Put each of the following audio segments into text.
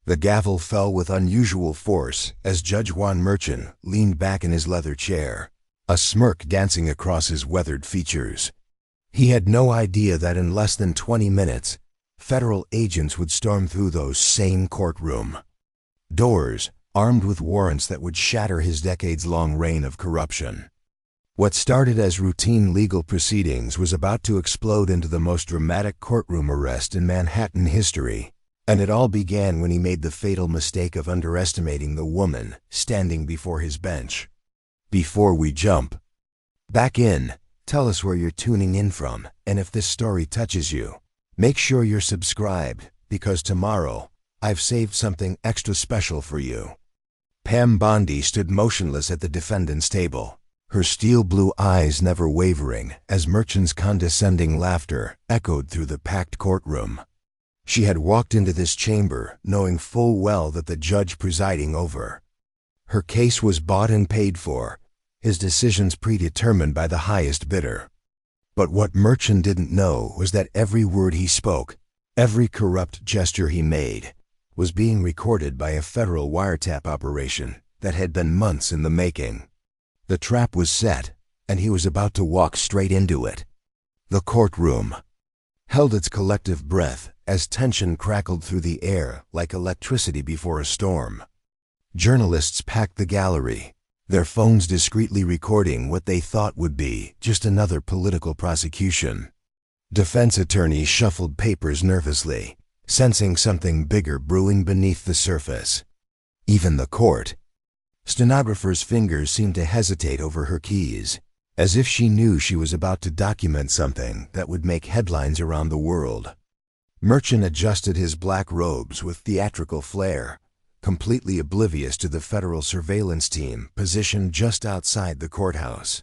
The gavel fell with unusual force as Judge Juan leaned back in his leather chair, a smirk dancing across his weathered features. He had no idea that in less than 20 minutes, federal agents would storm through those same courtroom doors, armed with warrants that would shatter his decades-long reign of corruption. What started as routine legal proceedings was about to explode into the most dramatic courtroom arrest in Manhattan history. And it all began when he made the fatal mistake of underestimating the woman standing before his bench. Before we jump back in, tell us where you're tuning in from, and if this story touches you, make sure you're subscribed, because tomorrow, I've saved something extra special for you. Pam Bondi stood motionless at the defendant's table, her steel blue eyes never wavering as Merchant's condescending laughter echoed through the packed courtroom. She had walked into this chamber knowing full well that the judge presiding over her case was bought and paid for, his decisions predetermined by the highest bidder. But what Merchant didn't know was that every word he spoke, every corrupt gesture he made, was being recorded by a federal wiretap operation that had been months in the making. The trap was set, and he was about to walk straight into it. The courtroom held its collective breath as tension crackled through the air like electricity before a storm. Journalists packed the gallery, their phones discreetly recording what they thought would be just another political prosecution. Defense attorneys shuffled papers nervously, sensing something bigger brewing beneath the surface. Even the court stenographer's fingers seemed to hesitate over her keys, as if she knew she was about to document something that would make headlines around the world. Merchant adjusted his black robes with theatrical flair, completely oblivious to the federal surveillance team positioned just outside the courthouse.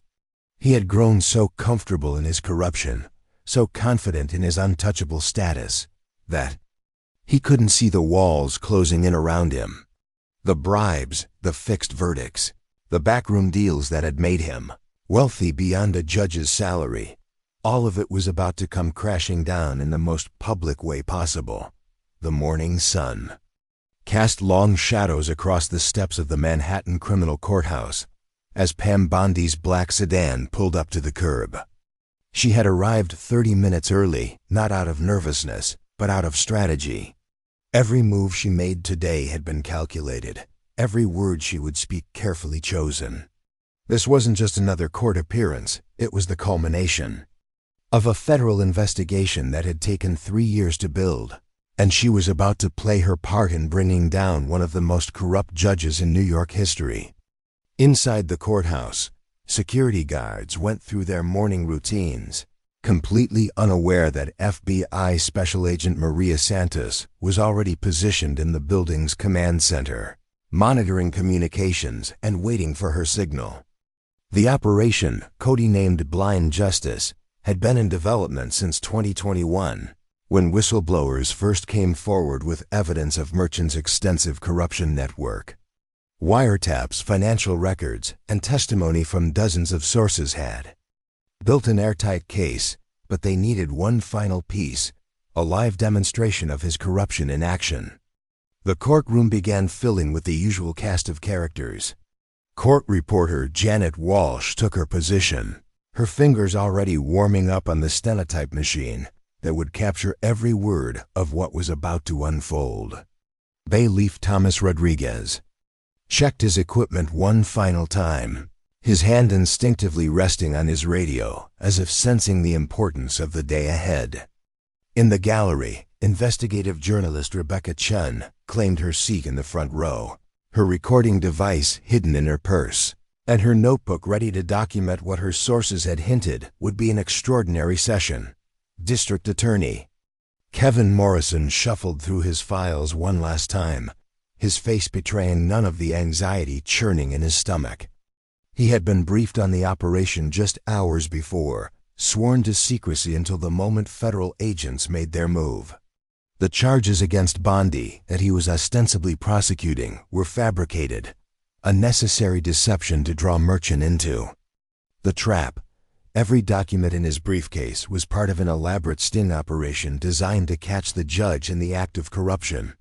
He had grown so comfortable in his corruption, so confident in his untouchable status, that he couldn't see the walls closing in around him. The bribes, the fixed verdicts, the backroom deals that had made him wealthy beyond a judge's salary, all of it was about to come crashing down in the most public way possible. The morning sun cast long shadows across the steps of the Manhattan Criminal Courthouse as Pam Bondi's black sedan pulled up to the curb. She had arrived 30 minutes early, not out of nervousness, but out of strategy. Every move she made today had been calculated, every word she would speak carefully chosen. This wasn't just another court appearance, it was the culmination of a federal investigation that had taken 3 years to build, and she was about to play her part in bringing down one of the most corrupt judges in New York history. Inside the courthouse, security guards went through their morning routines, completely unaware that FBI Special Agent Maria Santos was already positioned in the building's command center, monitoring communications and waiting for her signal. The operation, codenamed Blind Justice, had been in development since 2021, when whistleblowers first came forward with evidence of Merchant's extensive corruption network. Wiretaps, financial records, and testimony from dozens of sources had built an airtight case, but they needed one final piece, a live demonstration of his corruption in action. The courtroom began filling with the usual cast of characters. Court reporter Janet Walsh took her position, her fingers already warming up on the stenotype machine that would capture every word of what was about to unfold. Bailiff Thomas Rodriguez checked his equipment one final time, his hand instinctively resting on his radio as if sensing the importance of the day ahead. In the gallery, investigative journalist Rebecca Chun claimed her seat in the front row, her recording device hidden in her purse, and her notebook ready to document what her sources had hinted would be an extraordinary session. District Attorney Kevin Morrison shuffled through his files one last time, his face betraying none of the anxiety churning in his stomach. He had been briefed on the operation just hours before, sworn to secrecy until the moment federal agents made their move. The charges against Bondi that he was ostensibly prosecuting were fabricated, a necessary deception to draw Merchant into the trap. Every document in his briefcase was part of an elaborate sting operation designed to catch the judge in the act of corruption.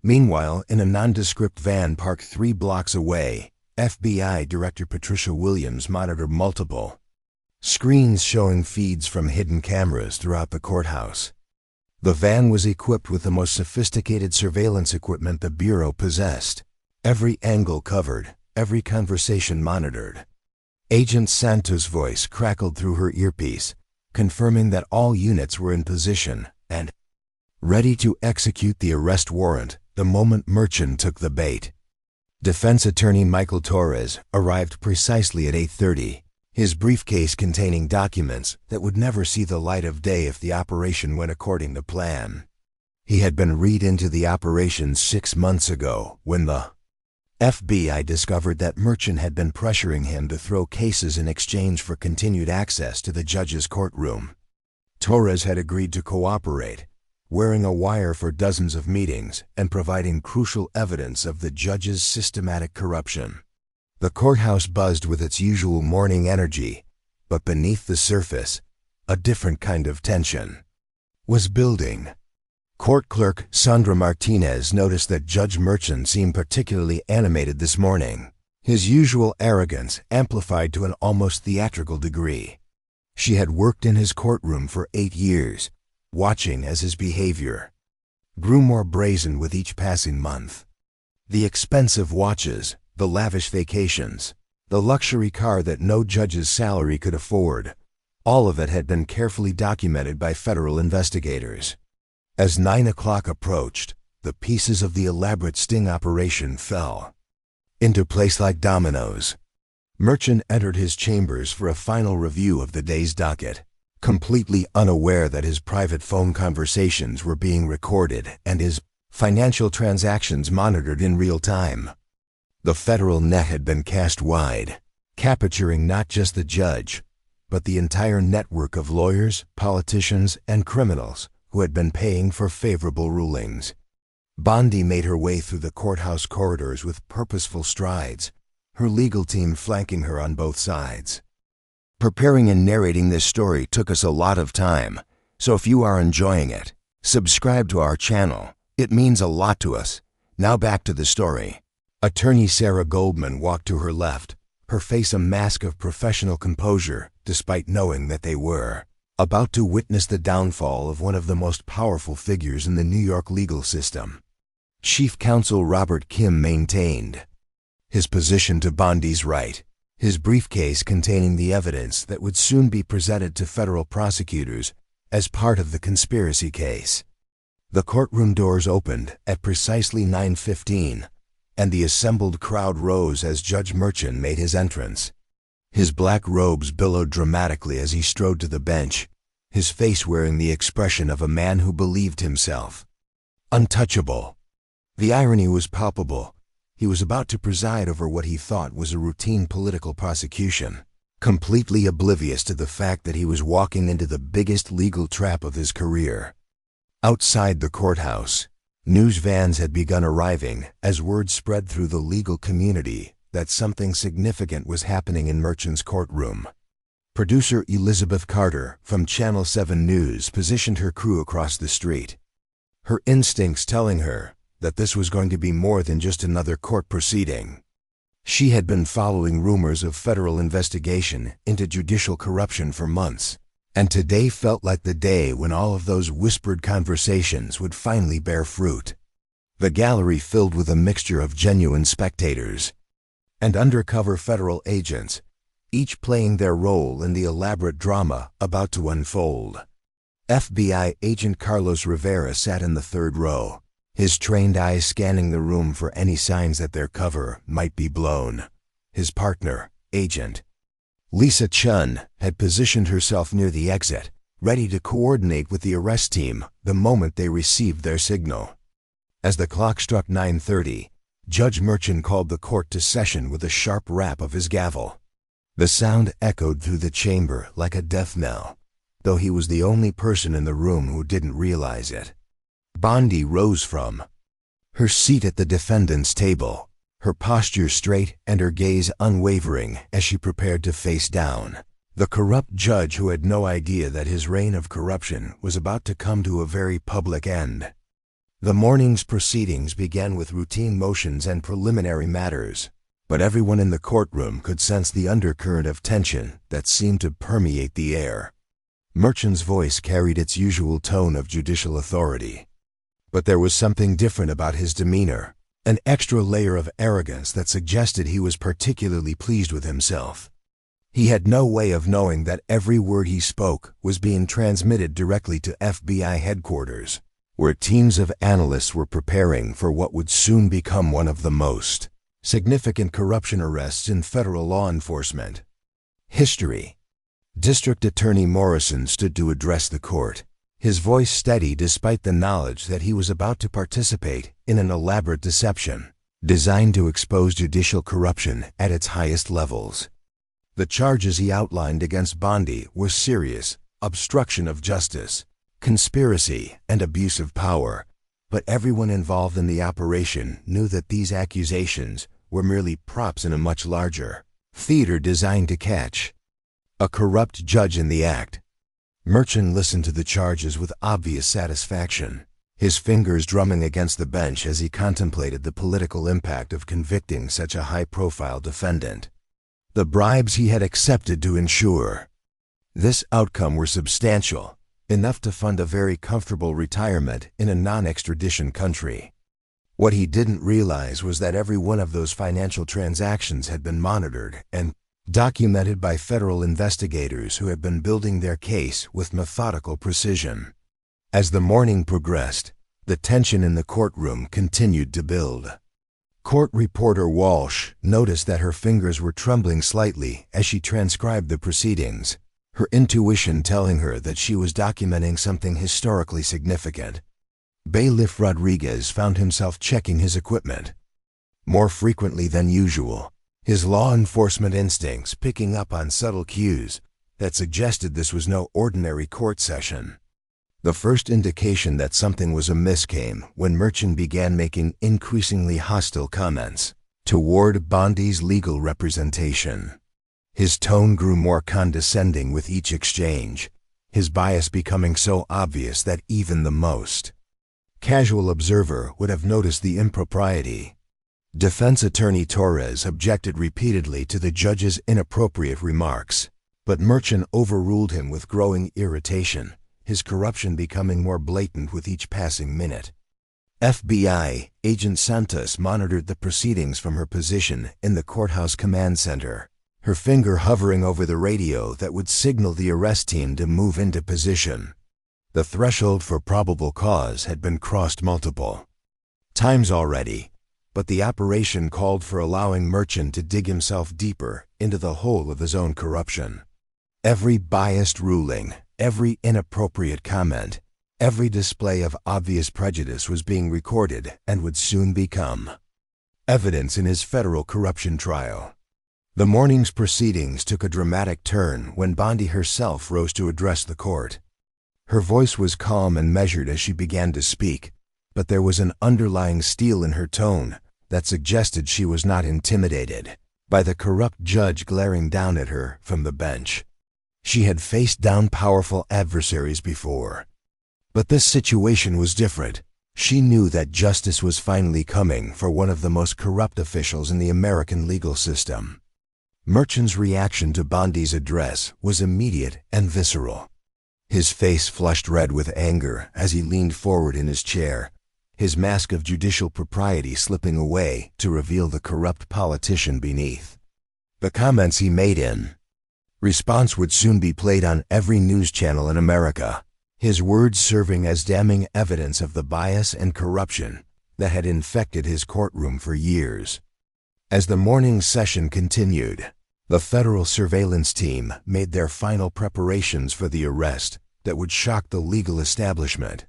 Meanwhile, in a nondescript van parked 3 blocks away, FBI Director Patricia Williams monitored multiple screens showing feeds from hidden cameras throughout the courthouse. The van was equipped with the most sophisticated surveillance equipment the Bureau possessed. Every angle covered, every conversation monitored. Agent Santos' voice crackled through her earpiece, confirming that all units were in position and ready to execute the arrest warrant the moment Merchant took the bait. Defense attorney Michael Torres arrived precisely at 8:30, his briefcase containing documents that would never see the light of day if the operation went according to plan. He had been read into the operation 6 months ago when the FBI discovered that Merchant had been pressuring him to throw cases in exchange for continued access to the judge's courtroom. Torres had agreed to cooperate, wearing a wire for dozens of meetings and providing crucial evidence of the judge's systematic corruption. The courthouse buzzed with its usual morning energy, but beneath the surface, a different kind of tension was building. Court clerk Sandra Martinez noticed that Judge Merchant seemed particularly animated this morning, his usual arrogance amplified to an almost theatrical degree. She had worked in his courtroom for 8 years, watching as his behavior grew more brazen with each passing month. The expensive watches, the lavish vacations, the luxury car that no judge's salary could afford, all of it had been carefully documented by federal investigators. As 9 o'clock approached, the pieces of the elaborate sting operation fell into place like dominoes. Merchant entered his chambers for a final review of the day's docket, completely unaware that his private phone conversations were being recorded and his financial transactions monitored in real time. The federal net had been cast wide, capturing not just the judge, but the entire network of lawyers, politicians, and criminals who had been paying for favorable rulings. Bondi made her way through the courthouse corridors with purposeful strides, her legal team flanking her on both sides. Preparing and narrating this story took us a lot of time, so if you are enjoying it, subscribe to our channel. It means a lot to us. Now back to the story. Attorney Sarah Goldman walked to her left, her face a mask of professional composure, despite knowing that they were about to witness the downfall of one of the most powerful figures in the New York legal system. Chief Counsel Robert Kim maintained his position to Bondi's right, his briefcase containing the evidence that would soon be presented to federal prosecutors as part of the conspiracy case. The courtroom doors opened at precisely 9:15, and the assembled crowd rose as Judge Merchant made his entrance. His black robes billowed dramatically as he strode to the bench, his face wearing the expression of a man who believed himself untouchable. The irony was palpable. He was about to preside over what he thought was a routine political prosecution, completely oblivious to the fact that he was walking into the biggest legal trap of his career. Outside the courthouse, news vans had begun arriving as word spread through the legal community that something significant was happening in Merchant's courtroom. Producer Elizabeth Carter from Channel 7 News positioned her crew across the street, her instincts telling her that this was going to be more than just another court proceeding. She had been following rumors of federal investigation into judicial corruption for months, and today felt like the day when all of those whispered conversations would finally bear fruit. The gallery filled with a mixture of genuine spectators and undercover federal agents, each playing their role in the elaborate drama about to unfold. FBI agent Carlos Rivera sat in the third row, his trained eyes scanning the room for any signs that their cover might be blown. His partner, Agent Lisa Chun, had positioned herself near the exit, ready to coordinate with the arrest team the moment they received their signal. As the clock struck 9:30, Judge Merchant called the court to session with a sharp rap of his gavel. The sound echoed through the chamber like a death knell, though he was the only person in the room who didn't realize it. Bondi rose from her seat at the defendant's table, her posture straight and her gaze unwavering as she prepared to face down the corrupt judge who had no idea that his reign of corruption was about to come to a very public end. The morning's proceedings began with routine motions and preliminary matters, but everyone in the courtroom could sense the undercurrent of tension that seemed to permeate the air. Merchant's voice carried its usual tone of judicial authority, but there was something different about his demeanor, an extra layer of arrogance that suggested he was particularly pleased with himself. He had no way of knowing that every word he spoke was being transmitted directly to FBI headquarters, where teams of analysts were preparing for what would soon become one of the most significant corruption arrests in federal law enforcement history. District Attorney Morrison stood to address the court, his voice steady despite the knowledge that he was about to participate in an elaborate deception designed to expose judicial corruption at its highest levels. The charges he outlined against Bondi were serious: obstruction of justice, conspiracy, and abuse of power, but everyone involved in the operation knew that these accusations were merely props in a much larger theater designed to catch a corrupt judge in the act. Merchant listened to the charges with obvious satisfaction, his fingers drumming against the bench as he contemplated the political impact of convicting such a high-profile defendant. The bribes he had accepted to ensure this outcome were substantial, enough to fund a very comfortable retirement in a non-extradition country. What he didn't realize was that every one of those financial transactions had been monitored and documented by federal investigators who had been building their case with methodical precision. As the morning progressed, the tension in the courtroom continued to build. Court reporter Walsh noticed that her fingers were trembling slightly as she transcribed the proceedings, her intuition telling her that she was documenting something historically significant. Bailiff Rodriguez found himself checking his equipment more frequently than usual, his law enforcement instincts picking up on subtle cues that suggested this was no ordinary court session. The first indication that something was amiss came when Merchant began making increasingly hostile comments toward Bondi's legal representation. His tone grew more condescending with each exchange, his bias becoming so obvious that even the most casual observer would have noticed the impropriety. Defense attorney Torres objected repeatedly to the judge's inappropriate remarks, but Merchant overruled him with growing irritation, his corruption becoming more blatant with each passing minute. FBI Agent Santos monitored the proceedings from her position in the courthouse command center, her finger hovering over the radio that would signal the arrest team to move into position. The threshold for probable cause had been crossed multiple times already, but the operation called for allowing Merchant to dig himself deeper into the hole of his own corruption. Every biased ruling, every inappropriate comment, every display of obvious prejudice was being recorded and would soon become evidence in his federal corruption trial. The morning's proceedings took a dramatic turn when Bondi herself rose to address the court. Her voice was calm and measured as she began to speak, but there was an underlying steel in her tone that suggested she was not intimidated by the corrupt judge glaring down at her from the bench. She had faced down powerful adversaries before, but this situation was different. She knew that justice was finally coming for one of the most corrupt officials in the American legal system. Merchant's reaction to Bondi's address was immediate and visceral. His face flushed red with anger as he leaned forward in his chair, his mask of judicial propriety slipping away to reveal the corrupt politician beneath. The comments he made in response would soon be played on every news channel in America, his words serving as damning evidence of the bias and corruption that had infected his courtroom for years. As the morning session continued, the federal surveillance team made their final preparations for the arrest that would shock the legal establishment.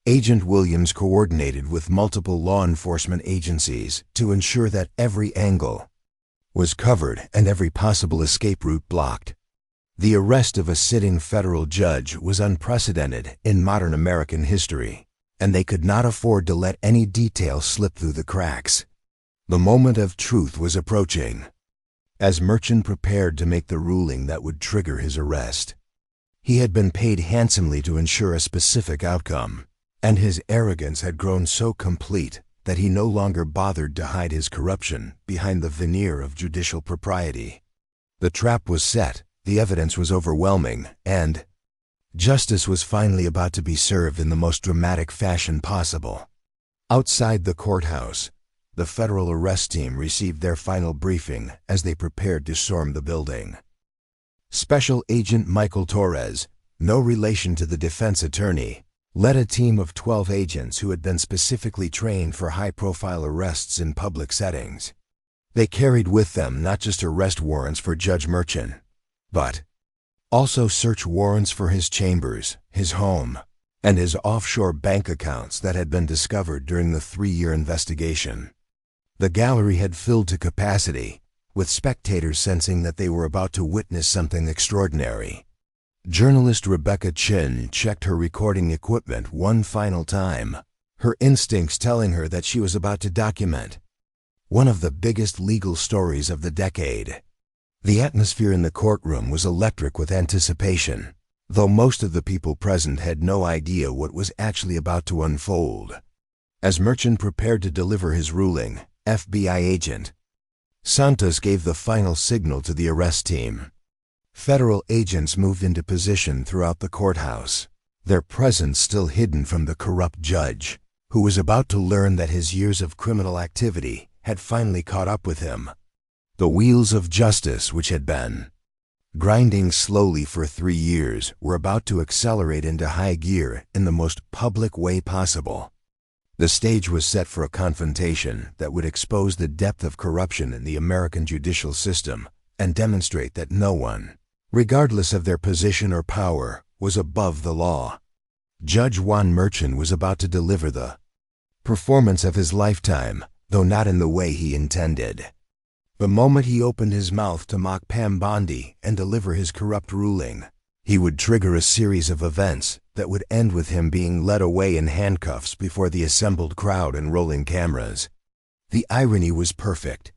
Agent Williams coordinated with multiple law enforcement agencies to ensure that every angle was covered and every possible escape route blocked. The arrest of a sitting federal judge was unprecedented in modern American history, and they could not afford to let any detail slip through the cracks. The moment of truth was approaching, as Merchant prepared to make the ruling that would trigger his arrest. He had been paid handsomely to ensure a specific outcome, and his arrogance had grown so complete that he no longer bothered to hide his corruption behind the veneer of judicial propriety. The trap was set, the evidence was overwhelming, and justice was finally about to be served in the most dramatic fashion possible. Outside the courthouse, the federal arrest team received their final briefing as they prepared to storm the building. Special Agent Michael Torres, no relation to the defense attorney, led a team of 12 agents who had been specifically trained for high-profile arrests in public settings. They carried with them not just arrest warrants for Judge Merchant, but also search warrants for his chambers, his home, and his offshore bank accounts that had been discovered during the 3-year investigation. The gallery had filled to capacity, with spectators sensing that they were about to witness something extraordinary. Journalist Rebecca Chin checked her recording equipment one final time, her instincts telling her that she was about to document one of the biggest legal stories of the decade. The atmosphere in the courtroom was electric with anticipation, though most of the people present had no idea what was actually about to unfold. As Merchant prepared to deliver his ruling, FBI agent Santos gave the final signal to the arrest team. Federal agents moved into position throughout the courthouse, their presence still hidden from the corrupt judge, who was about to learn that his years of criminal activity had finally caught up with him. The wheels of justice, which had been grinding slowly for 3 years, were about to accelerate into high gear in the most public way possible. The stage was set for a confrontation that would expose the depth of corruption in the American judicial system and demonstrate that no one, regardless of their position or power, was above the law. Judge Juan Merchant was about to deliver the performance of his lifetime, though not in the way he intended. The moment he opened his mouth to mock Pam Bondi and deliver his corrupt ruling, he would trigger a series of events that would end with him being led away in handcuffs before the assembled crowd and rolling cameras. The irony was perfect.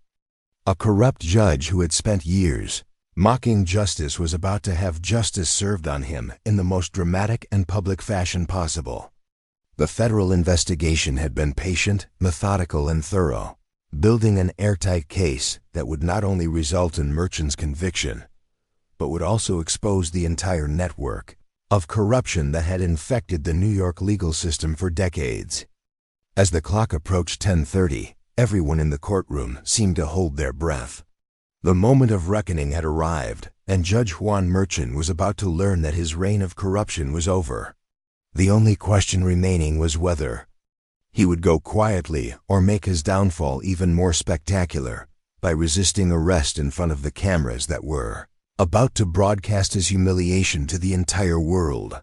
A corrupt judge who had spent years mocking justice was about to have justice served on him in the most dramatic and public fashion possible. The federal investigation had been patient, methodical, and thorough, building an airtight case that would not only result in Merchant's conviction, but would also expose the entire network of corruption that had infected the New York legal system for decades. As the clock approached 10:30, everyone in the courtroom seemed to hold their breath. The moment of reckoning had arrived, and Judge Juan Merchant was about to learn that his reign of corruption was over. The only question remaining was whether he would go quietly or make his downfall even more spectacular by resisting arrest in front of the cameras that were about to broadcast his humiliation to the entire world.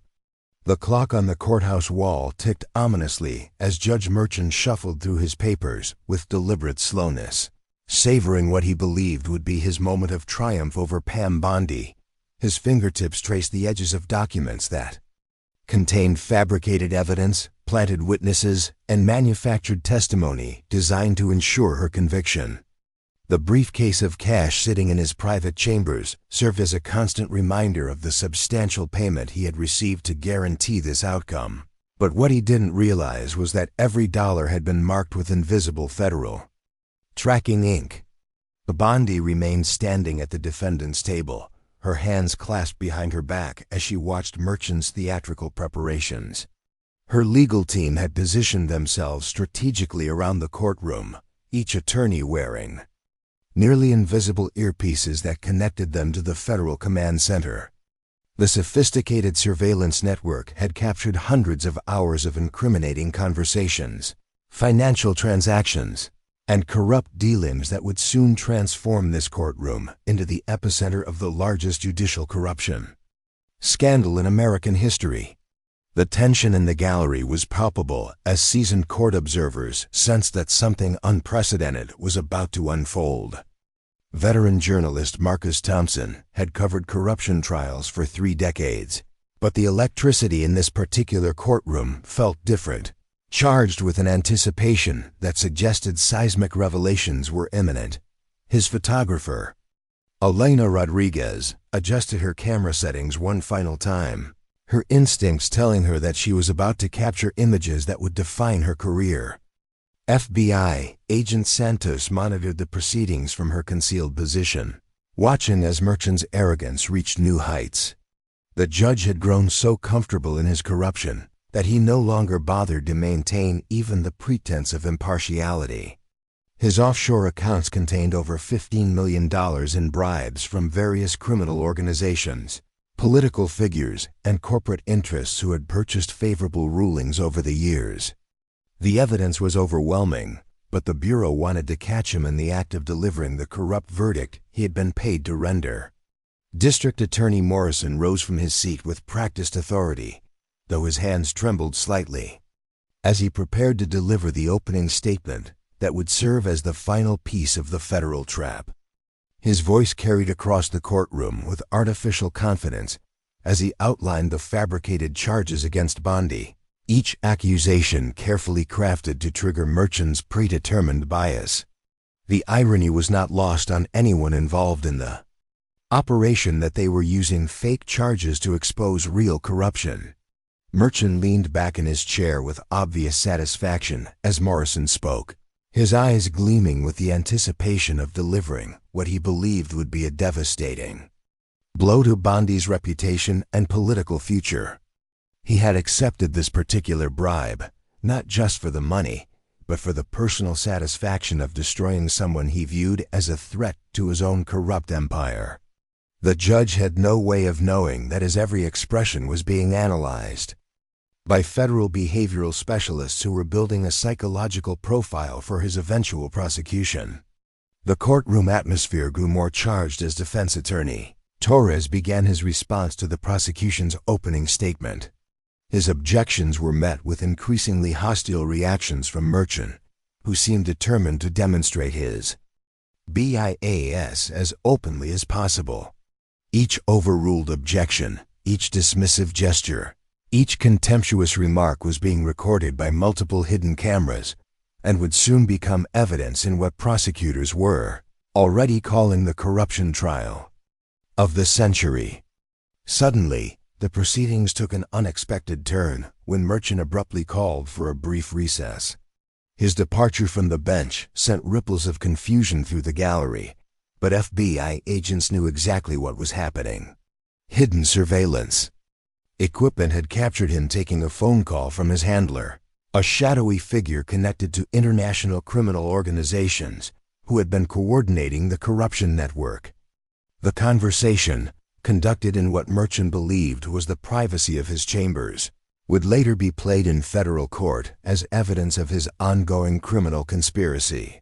The clock on the courthouse wall ticked ominously as Judge Merchant shuffled through his papers with deliberate slowness, savoring what he believed would be his moment of triumph over Pam Bondi. His fingertips traced the edges of documents that contained fabricated evidence, planted witnesses, and manufactured testimony designed to ensure her conviction. The briefcase of cash sitting in his private chambers served as a constant reminder of the substantial payment he had received to guarantee this outcome. But what he didn't realize was that every dollar had been marked with invisible federal tracking ink. Bondi remained standing at the defendant's table, her hands clasped behind her back as she watched Merchant's theatrical preparations. Her legal team had positioned themselves strategically around the courtroom, each attorney wearing nearly invisible earpieces that connected them to the federal command center. The sophisticated surveillance network had captured hundreds of hours of incriminating conversations, financial transactions, and corrupt dealings that would soon transform this courtroom into the epicenter of the largest judicial corruption scandal in American history. The tension in the gallery was palpable as seasoned court observers sensed that something unprecedented was about to unfold. Veteran journalist Marcus Thompson had covered corruption trials for 3 decades, but the electricity in this particular courtroom felt different, charged with an anticipation that suggested seismic revelations were imminent. His photographer, Elena Rodriguez, adjusted her camera settings one final time, her instincts telling her that she was about to capture images that would define her career. FBI Agent Santos monitored the proceedings from her concealed position, watching as Merchant's arrogance reached new heights. The judge had grown so comfortable in his corruption that he no longer bothered to maintain even the pretense of impartiality. His offshore accounts contained over $15 million in bribes from various criminal organizations, political figures, and corporate interests who had purchased favorable rulings over the years. The evidence was overwhelming, but the Bureau wanted to catch him in the act of delivering the corrupt verdict he had been paid to render. District Attorney Morrison rose from his seat with practiced authority, though his hands trembled slightly, as he prepared to deliver the opening statement that would serve as the final piece of the federal trap. His voice carried across the courtroom with artificial confidence as he outlined the fabricated charges against Bondi, each accusation carefully crafted to trigger Merchant's predetermined bias. The irony was not lost on anyone involved in the operation that they were using fake charges to expose real corruption. Merchant leaned back in his chair with obvious satisfaction as Morrison spoke, his eyes gleaming with the anticipation of delivering what he believed would be a devastating blow to Bondi's reputation and political future. He had accepted this particular bribe, not just for the money, but for the personal satisfaction of destroying someone he viewed as a threat to his own corrupt empire. The judge had no way of knowing that his every expression was being analyzed by federal behavioral specialists who were building a psychological profile for his eventual prosecution. The courtroom atmosphere grew more charged as defense attorney Torres began his response to the prosecution's opening statement. His objections were met with increasingly hostile reactions from Merchant, who seemed determined to demonstrate his bias as openly as possible. Each overruled objection, each dismissive gesture, each contemptuous remark was being recorded by multiple hidden cameras and would soon become evidence in what prosecutors were already calling the corruption trial of the century. Suddenly, the proceedings took an unexpected turn when Merchant abruptly called for a brief recess. His departure from the bench sent ripples of confusion through the gallery, but FBI agents knew exactly what was happening. Hidden surveillance. Equipment had captured him taking a phone call from his handler, a shadowy figure connected to international criminal organizations who had been coordinating the corruption network. The conversation, conducted in what Merchant believed was the privacy of his chambers, would later be played in federal court as evidence of his ongoing criminal conspiracy.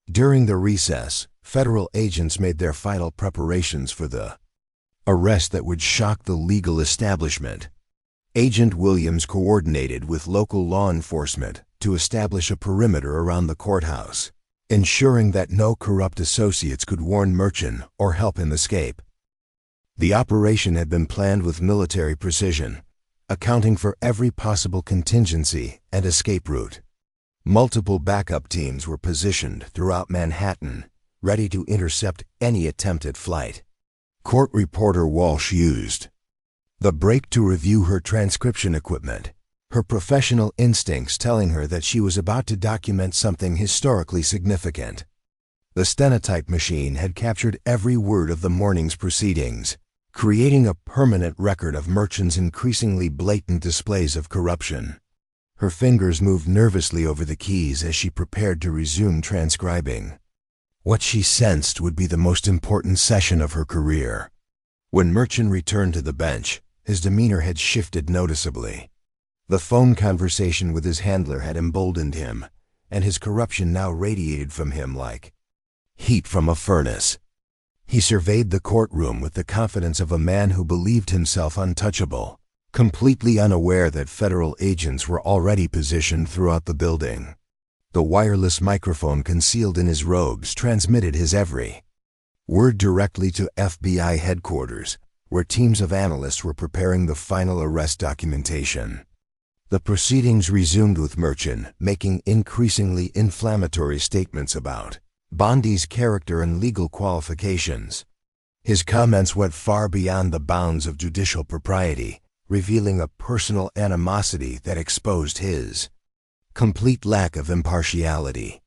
During the recess, federal agents made their final preparations for the arrest that would shock the legal establishment. Agent Williams coordinated with local law enforcement to establish a perimeter around the courthouse, ensuring that no corrupt associates could warn Merchant or help him escape. The operation had been planned with military precision, accounting for every possible contingency and escape route. Multiple backup teams were positioned throughout Manhattan, ready to intercept any attempted flight. Court reporter Walsh used the break to review her transcription equipment, her professional instincts telling her that she was about to document something historically significant. The stenotype machine had captured every word of the morning's proceedings, creating a permanent record of Merchant's increasingly blatant displays of corruption. Her fingers moved nervously over the keys as she prepared to resume transcribing what she sensed would be the most important session of her career. When Merchant returned to the bench, his demeanor had shifted noticeably. The phone conversation with his handler had emboldened him, and his corruption now radiated from him like heat from a furnace. He surveyed the courtroom with the confidence of a man who believed himself untouchable, completely unaware that federal agents were already positioned throughout the building. The wireless microphone concealed in his robes transmitted his every word directly to FBI headquarters, where teams of analysts were preparing the final arrest documentation. The proceedings resumed with Merchant making increasingly inflammatory statements about Bondi's character and legal qualifications. His comments went far beyond the bounds of judicial propriety, revealing a personal animosity that exposed his complete lack of impartiality.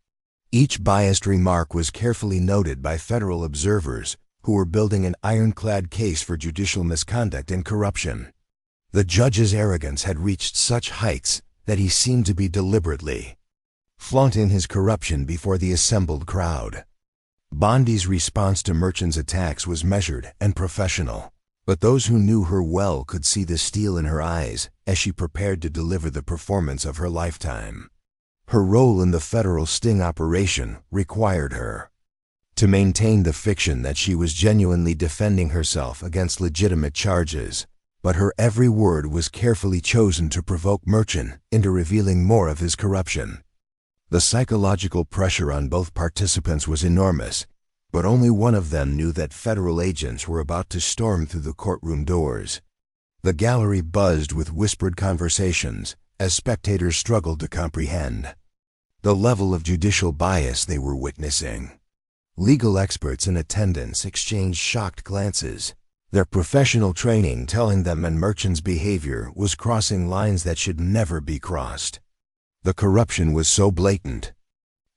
Each biased remark was carefully noted by federal observers who were building an ironclad case for judicial misconduct and corruption. The judge's arrogance had reached such heights that he seemed to be deliberately flaunting his corruption before the assembled crowd. Bondi's response to Merchant's attacks was measured and professional, but those who knew her well could see the steel in her eyes as she prepared to deliver the performance of her lifetime. Her role in the federal sting operation required her to maintain the fiction that she was genuinely defending herself against legitimate charges, but her every word was carefully chosen to provoke Merchant into revealing more of his corruption. The psychological pressure on both participants was enormous, but only one of them knew that federal agents were about to storm through the courtroom doors. The gallery buzzed with whispered conversations as spectators struggled to comprehend the level of judicial bias they were witnessing. Legal experts in attendance exchanged shocked glances, their professional training telling them that Merchant's behavior was crossing lines that should never be crossed. The corruption was so blatant,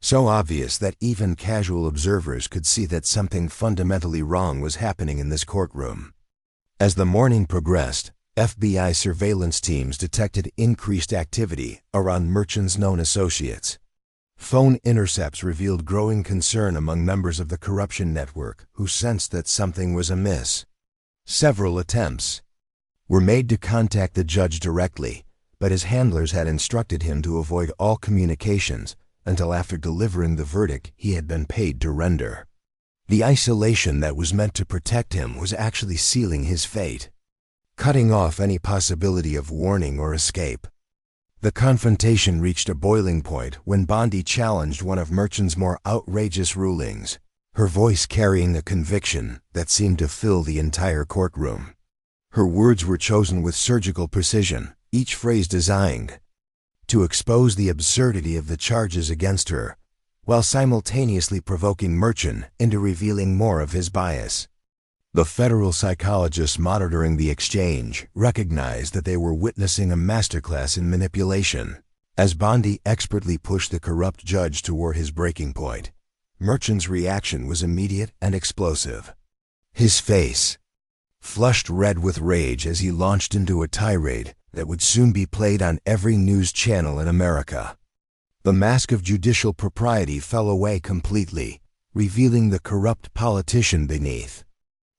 so obvious that even casual observers could see that something fundamentally wrong was happening in this courtroom. As the morning progressed, FBI surveillance teams detected increased activity around Merchant's known associates. Phone intercepts revealed growing concern among members of the corruption network who sensed that something was amiss. Several attempts were made to contact the judge directly, but his handlers had instructed him to avoid all communications until after delivering the verdict he had been paid to render. The isolation that was meant to protect him was actually sealing his fate, cutting off any possibility of warning or escape. The confrontation reached a boiling point when Bondi challenged one of Merchant's more outrageous rulings, her voice carrying a conviction that seemed to fill the entire courtroom. Her words were chosen with surgical precision, each phrase designed to expose the absurdity of the charges against her, while simultaneously provoking Merchant into revealing more of his bias. The federal psychologists monitoring the exchange recognized that they were witnessing a masterclass in manipulation. As Bondi expertly pushed the corrupt judge toward his breaking point, Merchant's reaction was immediate and explosive. His face flushed red with rage as he launched into a tirade that would soon be played on every news channel in America. The mask of judicial propriety fell away completely, revealing the corrupt politician beneath.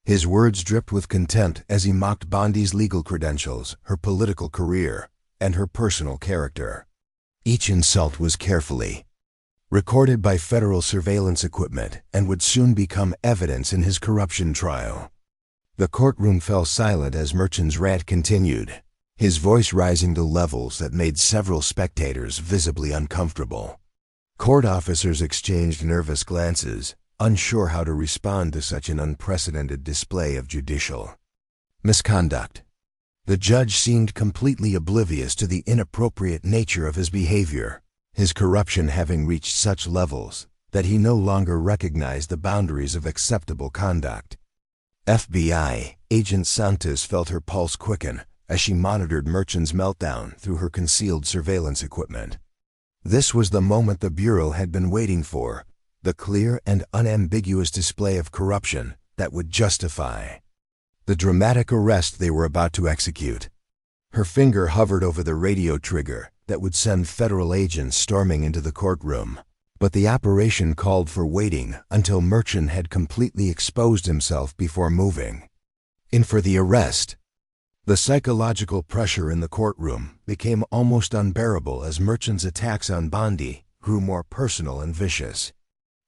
His words dripped with contempt as he mocked Bondi's legal credentials, her political career, and her personal character. Each insult was carefully recorded by federal surveillance equipment and would soon become evidence in his corruption trial. The courtroom fell silent as Merchant's rant continued, his voice rising to levels that made several spectators visibly uncomfortable. Court officers exchanged nervous glances, unsure how to respond to such an unprecedented display of judicial misconduct. The judge seemed completely oblivious to the inappropriate nature of his behavior, his corruption having reached such levels that he no longer recognized the boundaries of acceptable conduct. FBI Agent Santos felt her pulse quicken as she monitored Merchant's meltdown through her concealed surveillance equipment. This was the moment the Bureau had been waiting for, the clear and unambiguous display of corruption that would justify the dramatic arrest they were about to execute. Her finger hovered over the radio trigger that would send federal agents storming into the courtroom, but the operation called for waiting until Merchant had completely exposed himself before moving in for the arrest. The psychological pressure in the courtroom became almost unbearable as Merchant's attacks on Bondi grew more personal and vicious.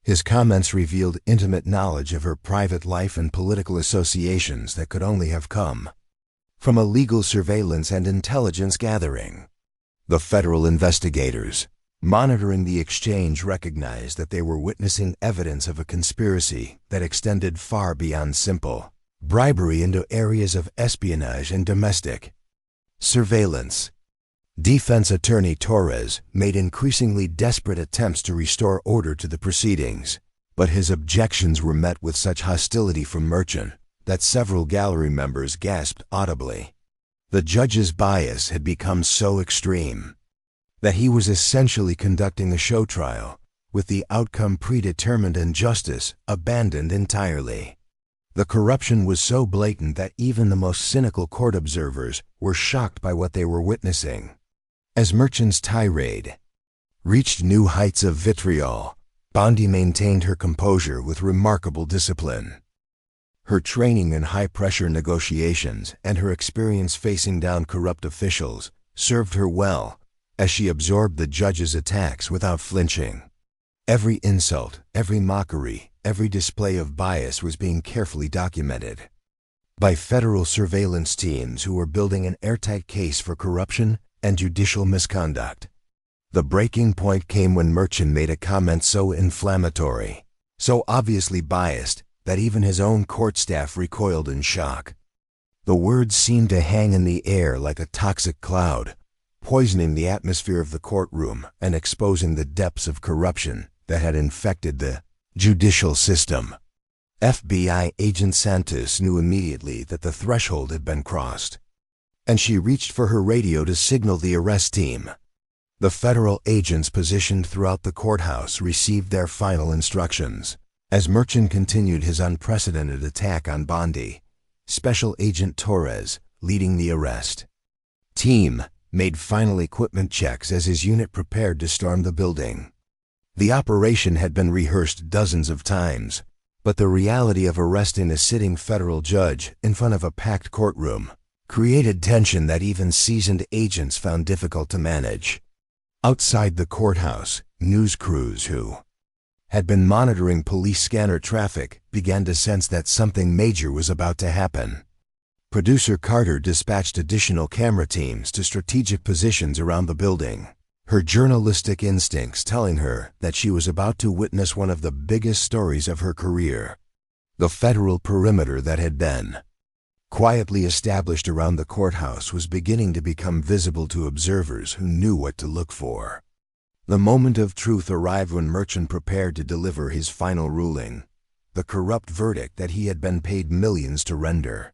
His comments revealed intimate knowledge of her private life and political associations that could only have come from a legal surveillance and intelligence gathering. The federal investigators monitoring the exchange recognized that they were witnessing evidence of a conspiracy that extended far beyond simple bribery into areas of espionage and domestic surveillance. Defense attorney Torres made increasingly desperate attempts to restore order to the proceedings, but his objections were met with such hostility from Merchant that several gallery members gasped audibly. The judge's bias had become so extreme that he was essentially conducting a show trial, with the outcome predetermined and justice abandoned entirely. The corruption was so blatant that even the most cynical court observers were shocked by what they were witnessing. As Merchant's tirade reached new heights of vitriol, Bondi maintained her composure with remarkable discipline. Her training in high-pressure negotiations and her experience facing down corrupt officials served her well, as she absorbed the judge's attacks without flinching. Every insult, every mockery, every display of bias was being carefully documented by federal surveillance teams who were building an airtight case for corruption and judicial misconduct. The breaking point came when Merchant made a comment so inflammatory, so obviously biased, that even his own court staff recoiled in shock. The words seemed to hang in the air like a toxic cloud, poisoning the atmosphere of the courtroom and exposing the depths of corruption that had infected the judicial system. FBI agent Santos knew immediately that the threshold had been crossed, and she reached for her radio to signal the arrest team. The federal agents positioned throughout the courthouse received their final instructions. As Merchant continued his unprecedented attack on Bondi, Special Agent Torres, leading the arrest team, made final equipment checks as his unit prepared to storm the building. The operation had been rehearsed dozens of times, but the reality of arresting a sitting federal judge in front of a packed courtroom created tension that even seasoned agents found difficult to manage. Outside the courthouse, news crews who had been monitoring police scanner traffic began to sense that something major was about to happen. Producer Carter dispatched additional camera teams to strategic positions around the building, her journalistic instincts telling her that she was about to witness one of the biggest stories of her career. The federal perimeter that had been quietly established around the courthouse was beginning to become visible to observers who knew what to look for. The moment of truth arrived when Merchant prepared to deliver his final ruling, the corrupt verdict that he had been paid millions to render.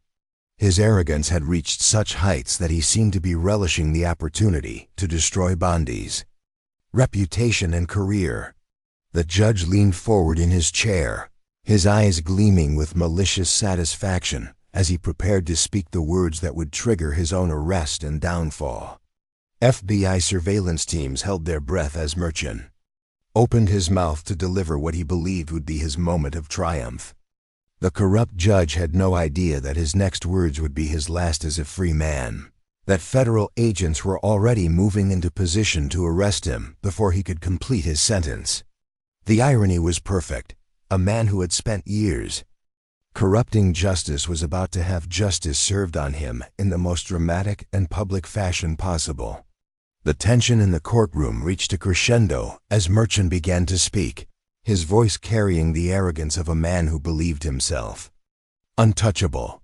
His arrogance had reached such heights that he seemed to be relishing the opportunity to destroy Bondi's reputation and career. The judge leaned forward in his chair, his eyes gleaming with malicious satisfaction as he prepared to speak the words that would trigger his own arrest and downfall. FBI surveillance teams held their breath as Merchant opened his mouth to deliver what he believed would be his moment of triumph. The corrupt judge had no idea that his next words would be his last as a free man, that federal agents were already moving into position to arrest him before he could complete his sentence. The irony was perfect. A man who had spent years corrupting justice was about to have justice served on him in the most dramatic and public fashion possible. The tension in the courtroom reached a crescendo as Merchant began to speak, his voice carrying the arrogance of a man who believed himself untouchable.